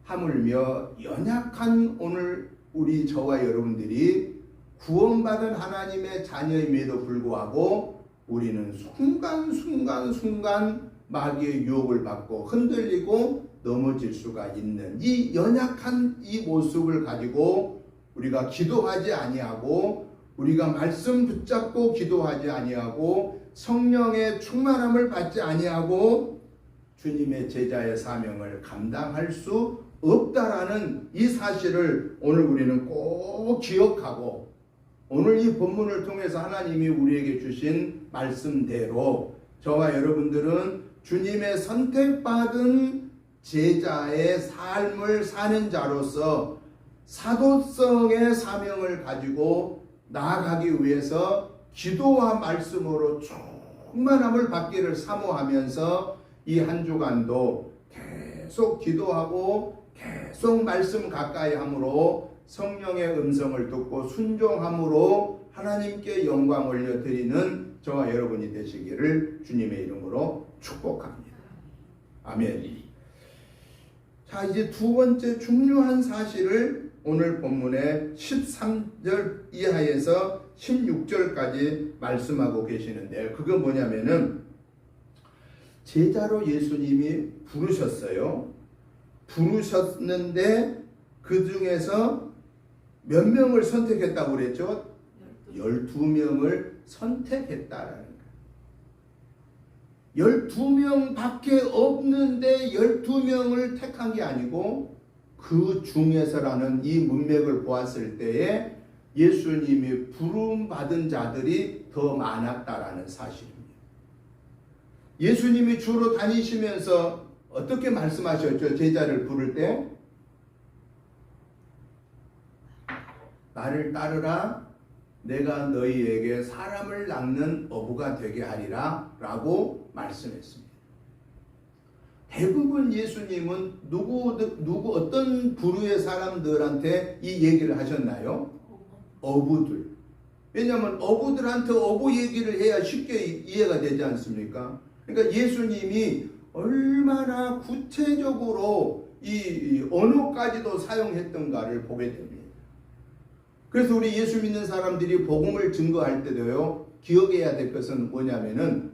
하물며 연약한 오늘 우리 저와 여러분들이 구원받은 하나님의 자녀임에도 불구하고 우리는 순간순간 마귀의 유혹을 받고 흔들리고 넘어질 수가 있는 이 연약한 이 모습을 가지고 우리가 기도하지 아니하고 우리가 말씀 붙잡고 기도하지 아니하고 성령의 충만함을 받지 아니하고 주님의 제자의 사명을 감당할 수 없다라는 이 사실을 오늘 우리는 꼭 기억하고 오늘 이 본문을 통해서 하나님이 우리에게 주신 말씀대로 저와 여러분들은 주님의 선택받은 제자의 삶을 사는 자로서 사도성의 사명을 가지고 나아가기 위해서 기도와 말씀으로 충만함을 받기를 사모하면서 이 한 주간도 계속 기도하고 계속 말씀 가까이 함으로 성령의 음성을 듣고 순종함으로 하나님께 영광 올려드리는 저와 여러분이 되시기를 주님의 이름으로 축복합니다. 아멘. 자, 이제 두 번째 중요한 사실을 오늘 본문의 13절 이하에서 16절까지 말씀하고 계시는데 그건 뭐냐면은 제자로 예수님이 부르셨어요. 부르셨는데 그 중에서 몇 명을 선택했다고 그랬죠? 12명을 선택했다라는 거예요. 12명 밖에 없는데 12명을 택한 게 아니고 그 중에서라는 이 문맥을 보았을 때에 예수님이 부름받은 자들이 더 많았다라는 사실입니다. 예수님이 주로 다니시면서 어떻게 말씀하셨죠? 제자를 부를 때 나를 따르라 내가 너희에게 사람을 낚는 어부가 되게 하리라 라고 말씀했습니다. 대부분 예수님은 어떤 부류의 사람들한테 이 얘기를 하셨나요? 어부들. 왜냐하면 어부들한테 어부 얘기를 해야 쉽게 이해가 되지 않습니까? 그러니까 예수님이 얼마나 구체적으로 이 언어까지도 사용했던가를 보게 됩니다. 그래서 우리 예수 믿는 사람들이 복음을 증거할 때도요, 기억해야 될 것은 뭐냐면은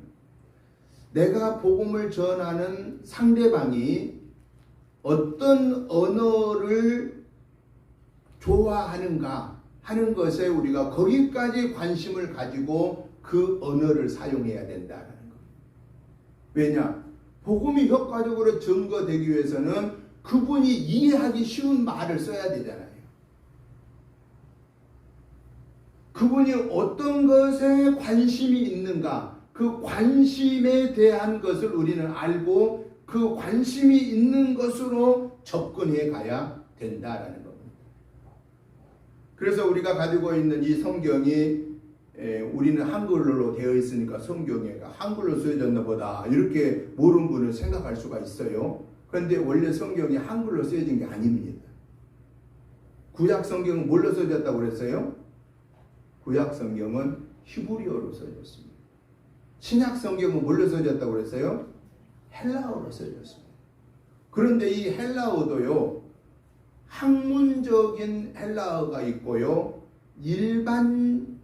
내가 복음을 전하는 상대방이 어떤 언어를 좋아하는가 하는 것에 우리가 거기까지 관심을 가지고 그 언어를 사용해야 된다는 거예요. 왜냐? 복음이 효과적으로 증거되기 위해서는 그분이 이해하기 쉬운 말을 써야 되잖아요. 그분이 어떤 것에 관심이 있는가, 그 관심에 대한 것을 우리는 알고 그 관심이 있는 것으로 접근해 가야 된다라는 겁니다. 그래서 우리가 가지고 있는 이 성경이 우리는 한글로 되어 있으니까 성경에 한글로 쓰여졌나 보다 이렇게 모르는 분은 생각할 수가 있어요. 그런데 원래 성경이 한글로 쓰여진 게 아닙니다. 구약 성경은 뭘로 쓰여졌다고 그랬어요? 구약 성경은 히브리어로 써졌습니다. 신약 성경은 뭘로 써졌다고 그랬어요? 헬라어로 써졌습니다. 그런데 이 헬라어도요, 학문적인 헬라어가 있고요, 일반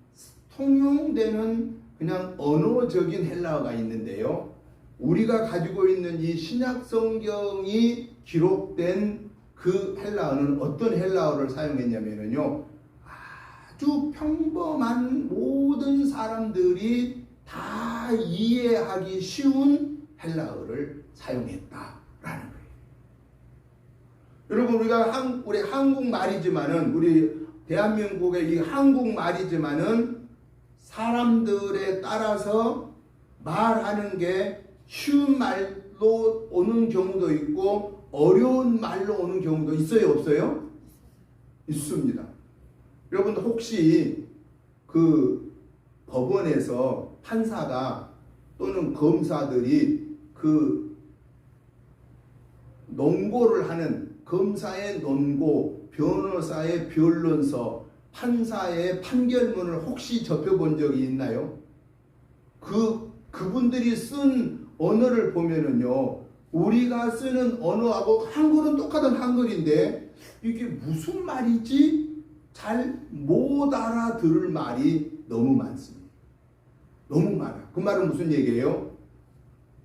통용되는 그냥 언어적인 헬라어가 있는데요, 우리가 가지고 있는 이 신약 성경이 기록된 그 헬라어는 어떤 헬라어를 사용했냐면요, 아주 평범한 모든 사람들이 다 이해하기 쉬운 헬라어를 사용했다라는 거예요. 여러분, 우리 한국말이지만은, 우리 대한민국의 이 한국말이지만은 사람들에 따라서 말하는 게 쉬운 말로 오는 경우도 있고 어려운 말로 오는 경우도 있어요, 없어요? 있습니다. 여러분들 혹시 그 법원에서 판사가 또는 검사들이 그 논고를 하는 검사의 논고, 변호사의 변론서, 판사의 판결문을 혹시 접해본 적이 있나요? 그분들이 쓴 언어를 보면은요, 우리가 쓰는 언어하고 한글은 똑같은 한글인데 이게 무슨 말이지? 잘 못 알아들을 말이 너무 많습니다. 너무 많아. 그 말은 무슨 얘기예요?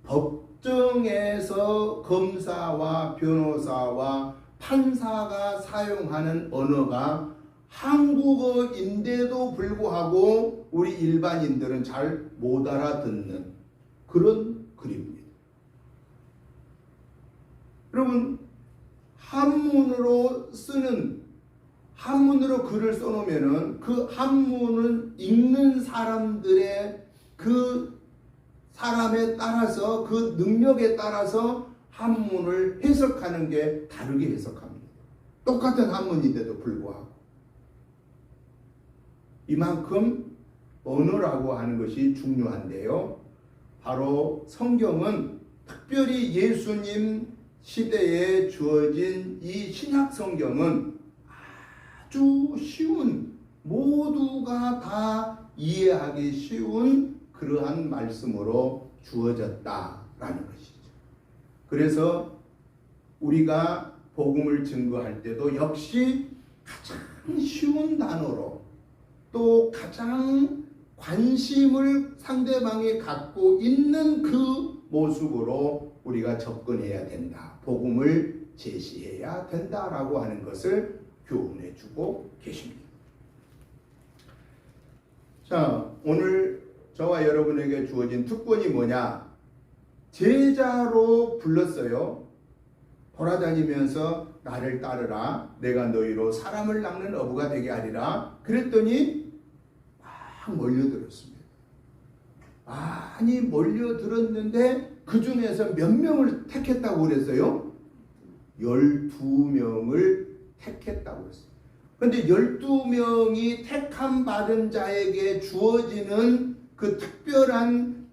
법정에서 검사와 변호사와 판사가 사용하는 언어가 한국어인데도 불구하고 우리 일반인들은 잘 못 알아듣는 그런 글입니다. 여러분, 한문으로 글을 써놓으면은 그 한문을 읽는 사람들의 그 사람에 따라서, 그 능력에 따라서 한문을 해석하는 게 다르게 해석합니다. 똑같은 한문인데도 불구하고. 이만큼 언어라고 하는 것이 중요한데요. 바로 성경은 특별히 예수님 시대에 주어진 이 신약 성경은 아주 쉬운, 모두가 다 이해하기 쉬운 그러한 말씀으로 주어졌다라는 것이죠. 그래서 우리가 복음을 증거할 때도 역시 가장 쉬운 단어로, 또 가장 관심을 상대방이 갖고 있는 그 모습으로 우리가 접근해야 된다. 복음을 제시해야 된다라고 하는 것을 교훈해 주고 계십니다. 자, 오늘 저와 여러분에게 주어진 특권이 뭐냐? 제자로 불렀어요. 돌아다니면서 나를 따르라. 내가 너희로 사람을 낚는 어부가 되게 하리라. 그랬더니 막 몰려들었습니다. 많이 몰려들었는데 그 중에서 몇 명을 택했다고 그랬어요? 12명을 택했다고 했어요. 그런데 12명이 택함 받은 자에게 주어지는 그 특별한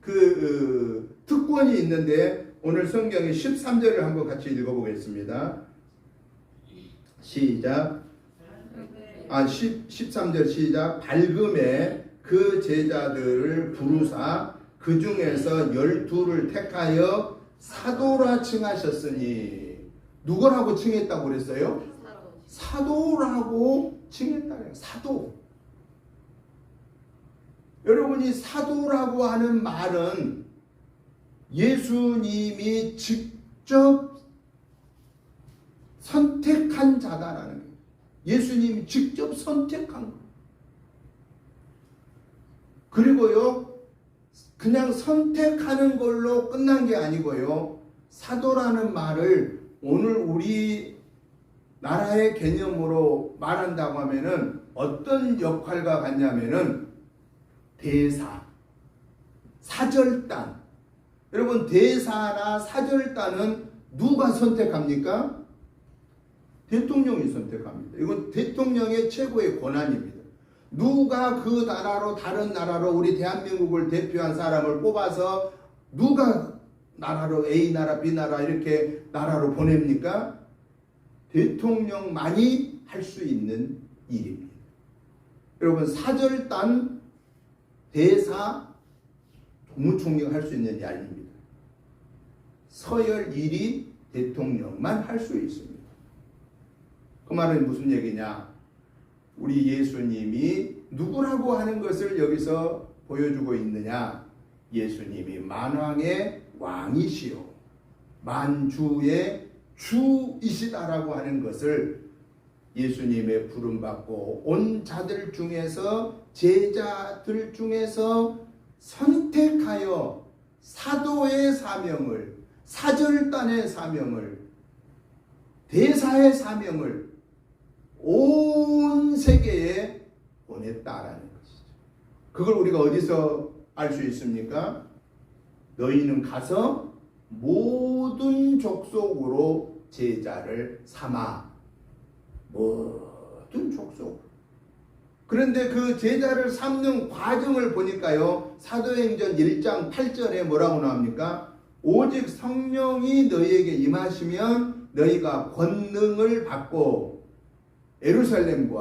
특권이 있는데 오늘 성경의 13절을 한번 같이 읽어보겠습니다. 시작. 13절 시작. 밝음에 그 제자들을 부르사 그 중에서 12를 택하여 사도라 칭하셨으니. 누구라고 칭했다고 그랬어요? 사도라고 칭했다고요. 사도. 여러분이 사도라고 하는 말은 예수님이 직접 선택한 자다라는 거예요. 예수님이 직접 선택한 거예요. 그리고요, 그냥 선택하는 걸로 끝난 게 아니고요, 사도라는 말을 오늘 우리 나라의 개념으로 말한다고 하면은 어떤 역할과 같냐면은 대사, 사절단. 여러분, 대사나 사절단은 누가 선택합니까? 대통령이 선택합니다. 이건 대통령의 최고의 권한입니다. 누가 그 나라로, 다른 나라로 우리 대한민국을 대표한 사람을 뽑아서 누가 나라로 A 나라, B 나라 이렇게 나라로 보냅니까? 대통령만이 할 수 있는 일입니다. 여러분, 사절단, 대사, 국무총리가 할 수 있는 일이 아닙니다. 서열 1위 대통령만 할 수 있습니다. 그 말은 무슨 얘기냐? 우리 예수님이 누구라고 하는 것을 여기서 보여주고 있느냐? 예수님이 만왕의 왕이시오, 만주의 주이시다라고 하는 것을 예수님의 부름받고 온 자들 중에서, 제자들 중에서 선택하여 사도의 사명을, 사절단의 사명을, 대사의 사명을 온 세계에 보냈다라는 것이죠. 그걸 우리가 어디서 알 수 있습니까? 너희는 가서 모든 족속으로 제자를 삼아. 모든 족속. 그런데 그 제자를 삼는 과정을 보니까요, 사도행전 1장 8절에 뭐라고 나옵니까? 오직 성령이 너희에게 임하시면 너희가 권능을 받고 에루살렘은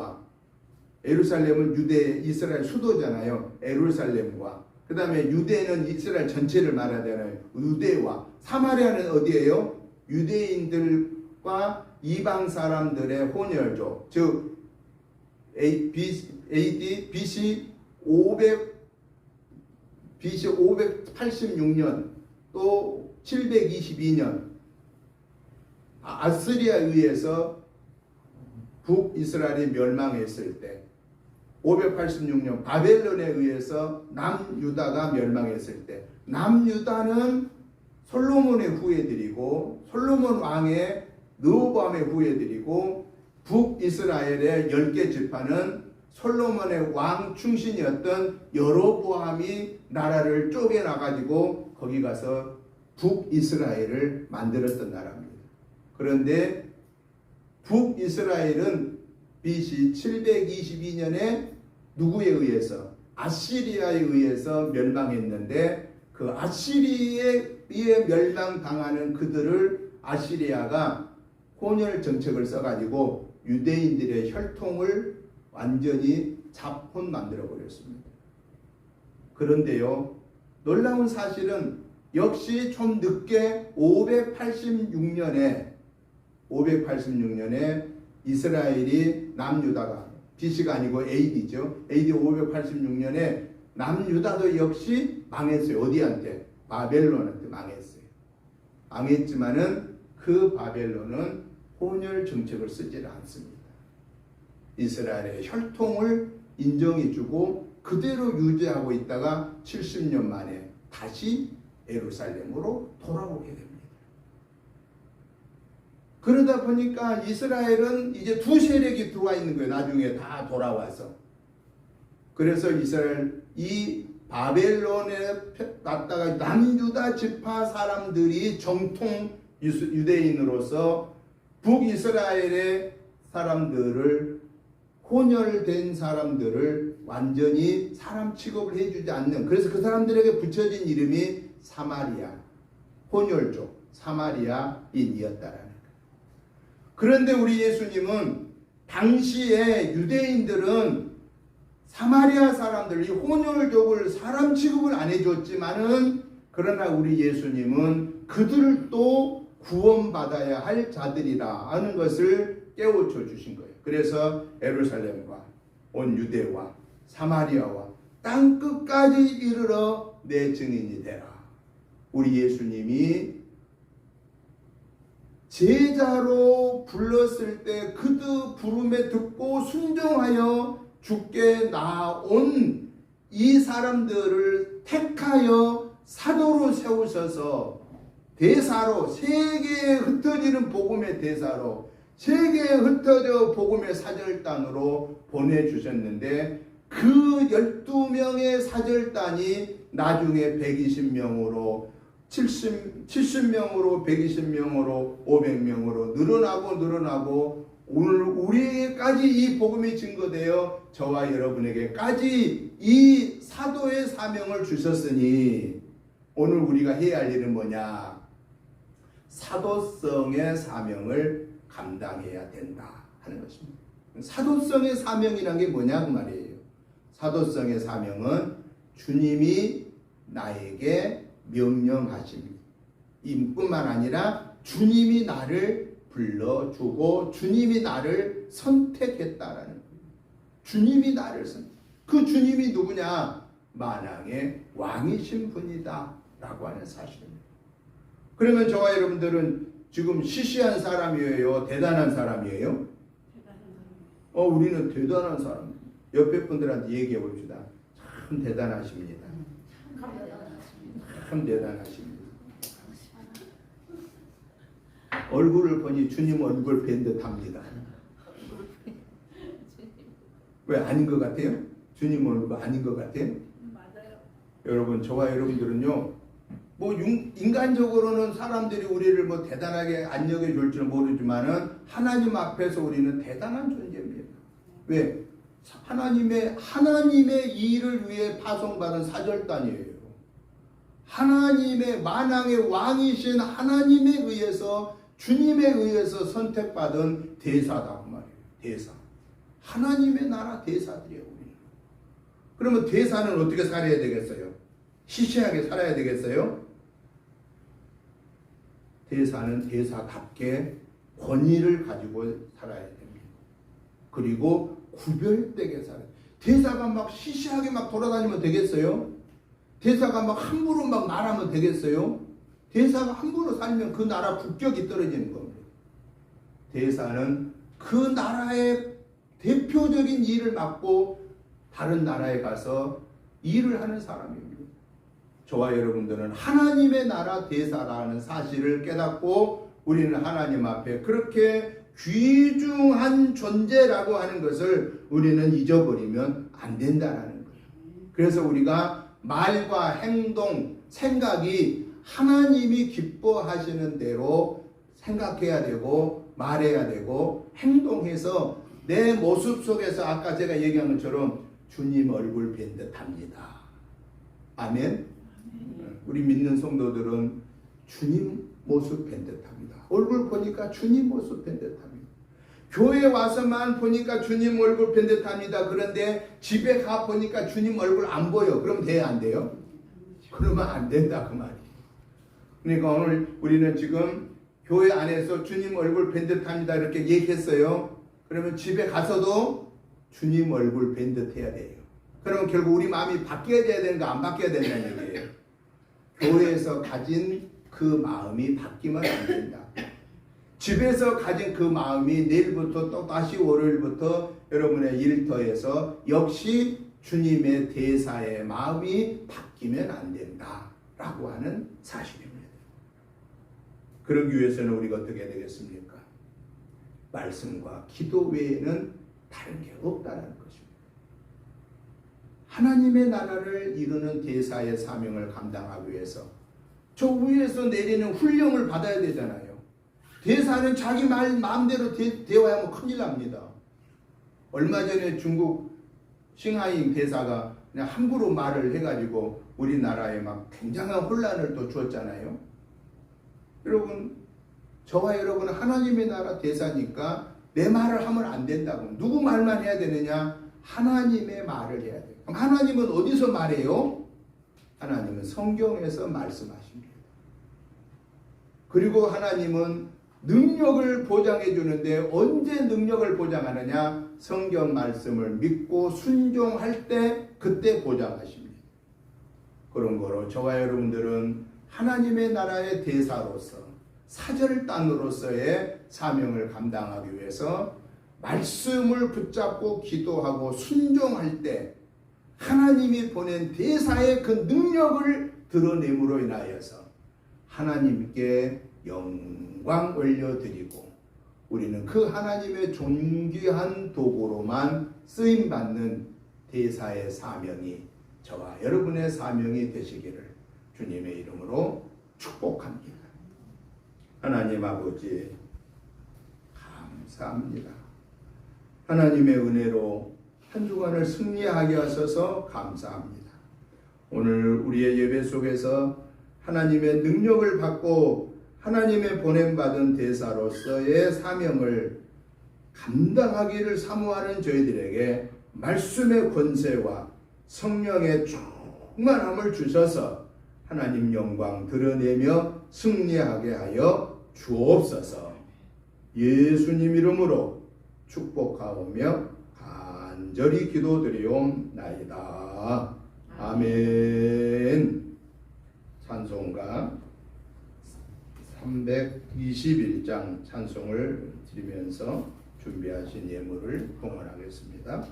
유대 이스라엘 수도잖아요. 에루살렘과 그 다음에 유대는 이스라엘 전체를 말하잖아요. 유대와 사마리아는 어디예요? 유대인들과 이방 사람들의 혼혈족, 즉 AD BC 586년 또 722년 아스리아에 의해서 북이스라엘이 멸망했을 때 586년 바벨론에 의해서 남유다가 멸망했을 때 남유다는 솔로몬의 후예들이고 솔로몬 왕의 르호보암의 후예들이고 북이스라엘의 10개 지파는 솔로몬의 왕 충신이었던 여로보암이 나라를 쪼개놔가지고 거기 가서 북이스라엘을 만들었던 나라입니다. 그런데 북이스라엘은 BC 722년에 누구에 의해서? 아시리아에 의해서 멸망했는데 그 아시리아에 멸망당하는 그들을 아시리아가 혼혈 정책을 써가지고 유대인들의 혈통을 완전히 잡혼 만들어 버렸습니다. 그런데요, 놀라운 사실은 역시 좀 늦게 586년에 이스라엘이 남유다가 BC가 아니고 AD죠. AD 586년에 남유다도 역시 망했어요. 어디한테? 바벨론한테 망했어요. 망했지만은 그 바벨론은 혼혈 정책을 쓰지 않습니다. 이스라엘의 혈통을 인정해주고 그대로 유지하고 있다가 70년 만에 다시 예루살렘으로 돌아오게 됩니다. 그러다 보니까 이스라엘은 이제 두 세력이 들어와 있는 거예요. 나중에 다 돌아와서. 그래서 이스라엘 이 바벨론에 갔다가 남유다 지파 사람들이 정통 유대인으로서 북이스라엘의 사람들을 혼혈된 사람들을 완전히 사람 취급을 해주지 않는, 그래서 그 사람들에게 붙여진 이름이 사마리아, 혼혈족 사마리아인이었다라는 거예요. 그런데 우리 예수님은 당시에 유대인들은 사마리아 사람들, 이 혼혈족을 사람 취급을 안 해줬지만은 그러나 우리 예수님은 그들을 또 구원받아야 할 자들이라 하는 것을 깨우쳐 주신 거예요. 그래서 예루살렘과 온 유대와 사마리아와 땅 끝까지 이르러 내 증인이 되라. 우리 예수님이 제자로 불렀을 때 그들 부름에 듣고 순종하여 주께 나온 이 사람들을 택하여 사도로 세우셔서 대사로, 세계에 흩어지는 복음의 대사로, 세계에 흩어져 복음의 사절단으로 보내주셨는데 그 12명의 사절단이 나중에 120명으로 70명으로 120명으로 500명으로 늘어나고 오늘 우리에게까지 이 복음이 증거되어 저와 여러분에게까지 이 사도의 사명을 주셨으니 오늘 우리가 해야 할 일은 뭐냐? 사도성의 사명을 감당해야 된다 하는 것입니다. 사도성의 사명이란 게 뭐냐 그 말이에요. 사도성의 사명은 주님이 나에게 명령하심 뿐만 아니라 주님이 나를 불러주고 주님이 나를 선택했다라는 거예요. 주님이 나를 그 주님이 누구냐? 만왕의 왕이신 분이다 라고 하는 사실입니다. 그러면 저와 여러분들은 지금 시시한 사람이에요? 대단한 사람이에요? 우리는 대단한 사람. 옆에 분들한테 얘기해 봅시다. 참 대단하십니다. 참 대단하십니다. 얼굴을 보니 주님 얼굴 뵌 듯합니다. 왜 아닌 것 같아요? 주님 얼굴 아닌 것 같아요? 맞아요. 여러분, 저와 여러분들은요, 뭐 인간적으로는 사람들이 우리를 뭐 대단하게 안 여겨줄 줄 모르지만은 하나님 앞에서 우리는 대단한 존재입니다. 왜? 하나님의 일을 위해 파송받은 사절단이에요. 하나님의 만왕의 왕이신 하나님에 의해서 주님에 의해서 선택받은 대사다 그 말이에요. 대사. 하나님의 나라 대사들이에요. 우리는. 그러면 대사는 어떻게 살아야 되겠어요? 시시하게 살아야 되겠어요? 대사는 대사답게 권위를 가지고 살아야 됩니다. 그리고 구별되게 살아야 돼요. 대사가 막 시시하게 막 돌아다니면 되겠어요? 대사가 막 함부로 막 말하면 되겠어요? 대사가 함부로 살면 그 나라 국격이 떨어지는 겁니다. 대사는 그 나라의 대표적인 일을 맡고 다른 나라에 가서 일을 하는 사람입니다. 저와 여러분들은 하나님의 나라 대사라는 사실을 깨닫고 우리는 하나님 앞에 그렇게 귀중한 존재라고 하는 것을 우리는 잊어버리면 안 된다라는 거예요. 그래서 우리가 말과 행동, 생각이 하나님이 기뻐하시는 대로 생각해야 되고 말해야 되고 행동해서 내 모습 속에서 아까 제가 얘기한 것처럼 주님 얼굴 뵌 듯합니다. 아멘. 우리 믿는 성도들은 주님 모습 뵌 듯합니다. 얼굴 보니까 주님 모습 뵌 듯합니다. 교회 와서만 보니까 주님 얼굴 뵌 듯합니다. 그런데 집에 가 보니까 주님 얼굴 안 보여. 그럼 돼야 안 돼요? 그러면 안 된다 그 말이에요. 그러니까 오늘 우리는 지금 교회 안에서 주님 얼굴 뵌 듯합니다 이렇게 얘기했어요. 그러면 집에 가서도 주님 얼굴 뵌 듯 해야 돼요. 그러면 결국 우리 마음이 바뀌어야 되는가 안 바뀌어야 된다는 얘기예요. 교회에서 가진 그 마음이 바뀌면 안 된다. 집에서 가진 그 마음이 내일부터 또 다시 월요일부터 여러분의 일터에서 역시 주님의 대사의 마음이 바뀌면 안 된다라고 하는 사실입니다. 그러기 위해서는 우리가 어떻게 해야 되겠습니까? 말씀과 기도 외에는 다른 게 없다는 것입니다. 하나님의 나라를 이루는 대사의 사명을 감당하기 위해서 저 위에서 내리는 훈령을 받아야 되잖아요. 대사는 자기 마음대로 대화하면 큰일 납니다. 얼마 전에 중국 싱하이 대사가 그냥 함부로 말을 해가지고 우리나라에 막 굉장한 혼란을 또 주었잖아요. 여러분, 저와 여러분은 하나님의 나라 대사니까 내 말을 하면 안 된다고. 누구 말만 해야 되느냐? 하나님의 말을 해야 돼요. 그럼 하나님은 어디서 말해요? 하나님은 성경에서 말씀하십니다. 그리고 하나님은 능력을 보장해 주는데 언제 능력을 보장하느냐? 성경 말씀을 믿고 순종할 때 그때 보장하십니다. 그런 거로 저와 여러분들은 하나님의 나라의 대사로서 사절단으로서의 사명을 감당하기 위해서 말씀을 붙잡고 기도하고 순종할 때 하나님이 보낸 대사의 그 능력을 드러냄으로 인하여서 하나님께 영광 올려드리고 우리는 그 하나님의 존귀한 도구로만 쓰임받는 대사의 사명이 저와 여러분의 사명이 되시기를 주님의 이름으로 축복합니다. 하나님 아버지 감사합니다. 하나님의 은혜로 한 주간을 승리하게 하셔서 감사합니다. 오늘 우리의 예배 속에서 하나님의 능력을 받고 하나님의 보냄받은 대사로서의 사명을 감당하기를 사모하는 저희들에게 말씀의 권세와 성령의 충만함을 주셔서 하나님 영광 드러내며 승리하게 하여 주옵소서. 예수님 이름으로 축복하오며 간절히 기도드리옵나이다. 아멘. 찬송가 321장 찬송을 드리면서 준비하신 예물을 봉헌하겠습니다.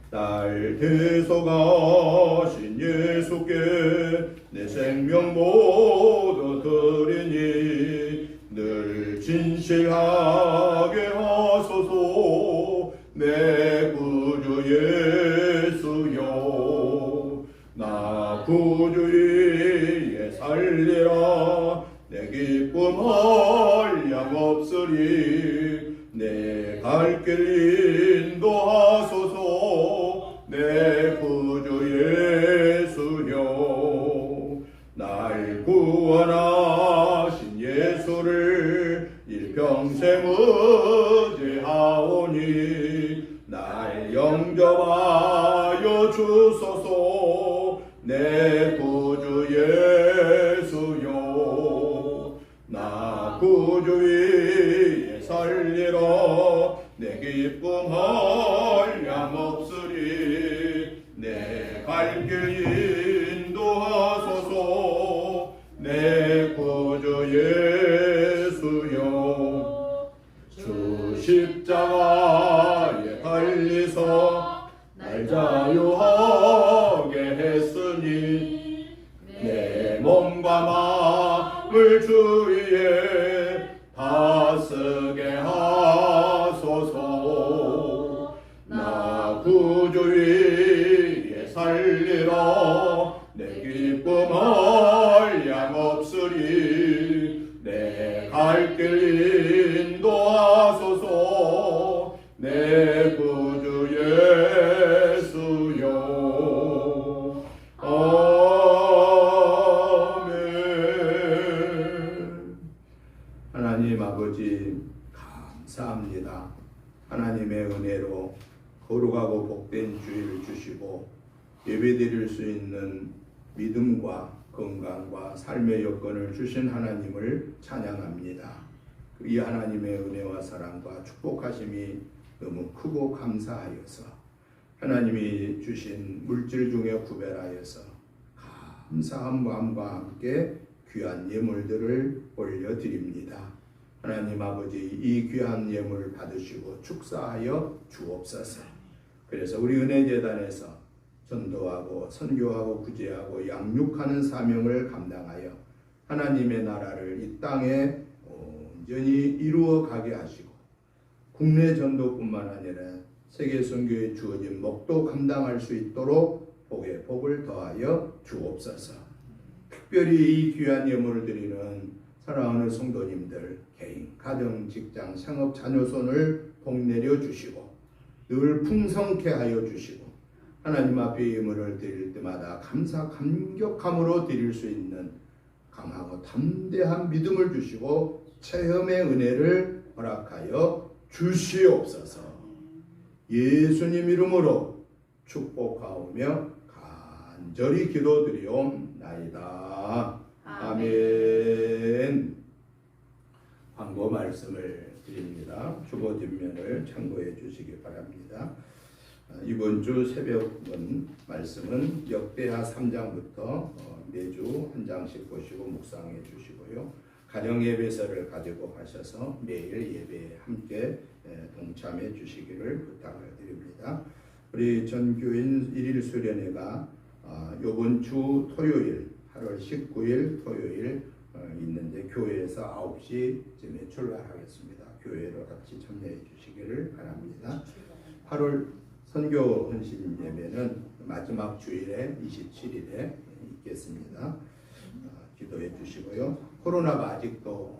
날 대속하신 예수께 내 생명 모두 드리니 늘 진실하게 하소서. 내 구주 예수여 나 구주의 살리라. 내 기쁨 한량없으리. 내 갈 길 인도하소서. 내 구주 예수여 날 구원하신 예수를 오니 날 영접하여 주소서. 내 구주 예수여, 나 구주 위에 살리라. 내 기쁨 한량없으리. 내 갈 길 인도하소서. 내 구주 예수여, 주 십자가에 달리사 날 자유하게 했으니 내 몸과 마음을 주 위에 다쓰게 하소서. 나 구주 위에 살리라. 내 기쁨 한량없으리. 내 갈 길 인도하소서. 내 구주 예수여. 아멘. 하나님 아버지 감사합니다. 하나님의 은혜로 거룩하고 복된 주일을 주시고 예배드릴 수 있는 믿음과 건강과 삶의 여건을 주신 하나님을 찬양합니다. 이 하나님의 은혜와 사랑과 축복하심이 너무 크고 감사하여서 하나님이 주신 물질 중에 구별하여서 감사한 마음과 함께 귀한 예물들을 올려드립니다. 하나님 아버지, 이 귀한 예물을 받으시고 축사하여 주옵소서. 그래서 우리 은혜재단에서 전도하고 선교하고 구제하고 양육하는 사명을 감당하여 하나님의 나라를 이 땅에 온전히 이루어 가게 하시고 국내 전도뿐만 아니라 세계 선교에 주어진 목도 감당할 수 있도록 복에 복을 더하여 주옵소서. 특별히 이 귀한 예물을 드리는 사랑하는 성도님들 개인, 가정, 직장, 상업, 자녀손을 복내려 주시고 늘 풍성케 하여 주시고 하나님 앞에 예물을 드릴 때마다 감사 감격함으로 드릴 수 있는 강하고 담대한 믿음을 주시고 체험의 은혜를 허락하여 주시옵소서. 예수님 이름으로 축복하오며 간절히 기도드리옵나이다. 아멘. 광고 말씀을 드립니다. 주보 뒷면을 참고해 주시기 바랍니다. 이번 주 새벽은 말씀은 역대하 3장부터 매주 한 장씩 보시고 묵상해 주시고요. 가정 예배서를 가지고 가셔서 매일 예배에 함께 동참해 주시기를 부탁을 드립니다. 우리 전교인 1일 수련회가 이번 주 토요일 8월 19일 토요일 있는데 교회에서 9시쯤에 출발하겠습니다. 교회로 같이 참여해 주시기를 바랍니다. 8월 선교 헌신 예배는 마지막 주일에 27일에 있겠습니다. 기도해 주시고요. 코로나가 아직도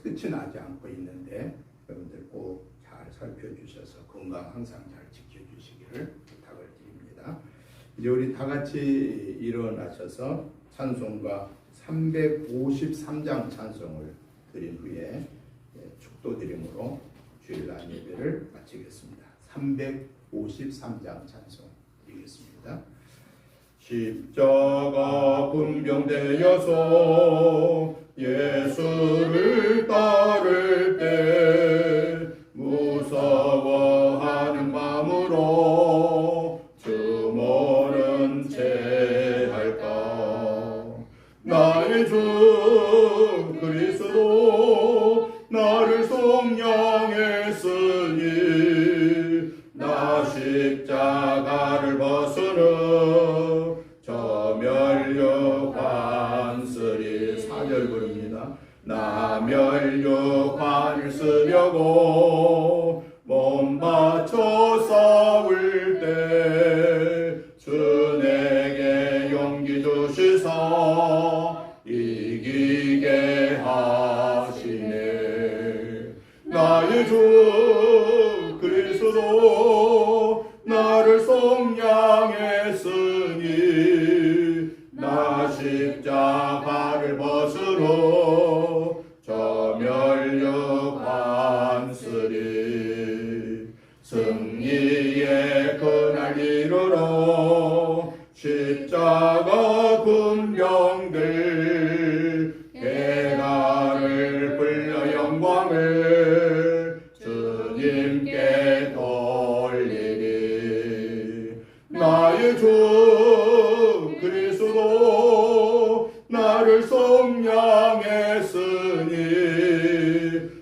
끝이 나지 않고 있는데 여러분들 꼭 잘 살펴주셔서 건강 항상 잘 지켜주시기를 부탁을 드립니다. 이제 우리 다 같이 일어나셔서 찬송가 353장 찬송을 드린 후에 축도드림으로 주일날 예배를 마치겠습니다. 353장 찬송 드리겠습니다. 십자가 분병되어서 예수를 따를 때 무서워하는 마음으로 주모른 채 할까. 나의 주 그리스도 나를 속량했으니 나 십자가를 벗으는 저 멸류관 쓰리 4절 부릅니다. 나 멸류관을 쓰려고 몸 바쳐 싸울 때 주 내게 용기 주시사 이기게 하시네. 나의 주 승리의 그날 이르러 십자가 군병들 대가를 불러 영광을 주님께 돌리리. 나의 주 그리스도 나를 속량했으니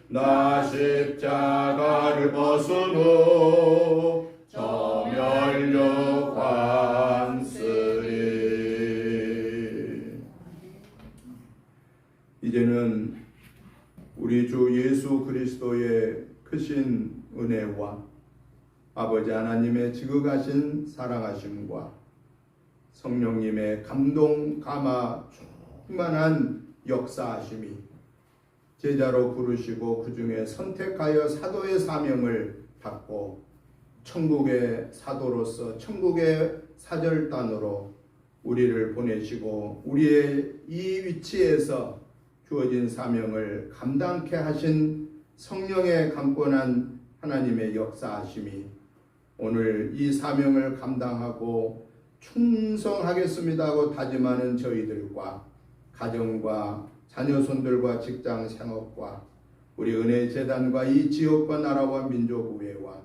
나 십자가를 벗은 후 저멸류 관쓰리. 이제는 우리 주 예수 그리스도의 크신 은혜와 아버지 하나님의 지극하신 사랑하심과 성령님의 감동 감화 충만한 역사하심이 제자로 부르시고 그 중에 선택하여 사도의 사명을 받고 천국의 사도로서 천국의 사절단으로 우리를 보내시고 우리의 이 위치에서 주어진 사명을 감당케 하신 성령의 강권한 하나님의 역사하심이 오늘 이 사명을 감당하고 충성하겠습니다 하고 다짐하는 저희들과 가정과 자녀손들과 직장 생업과 우리 은혜재단과 이 지역과 나라와 민족의회와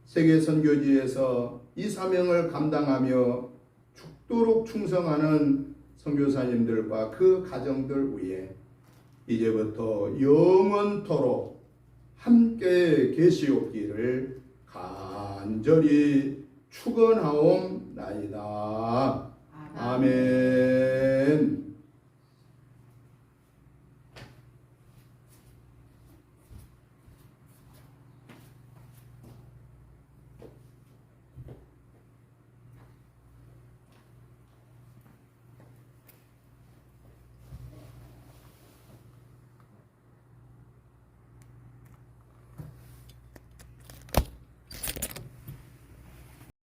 세계선교지에서 이 사명을 감당하며 죽도록 충성하는 선교사님들과 그 가정들 위에 이제부터 영원토록 함께 계시옵기를 간절히 축원하옵나이다. 아멘.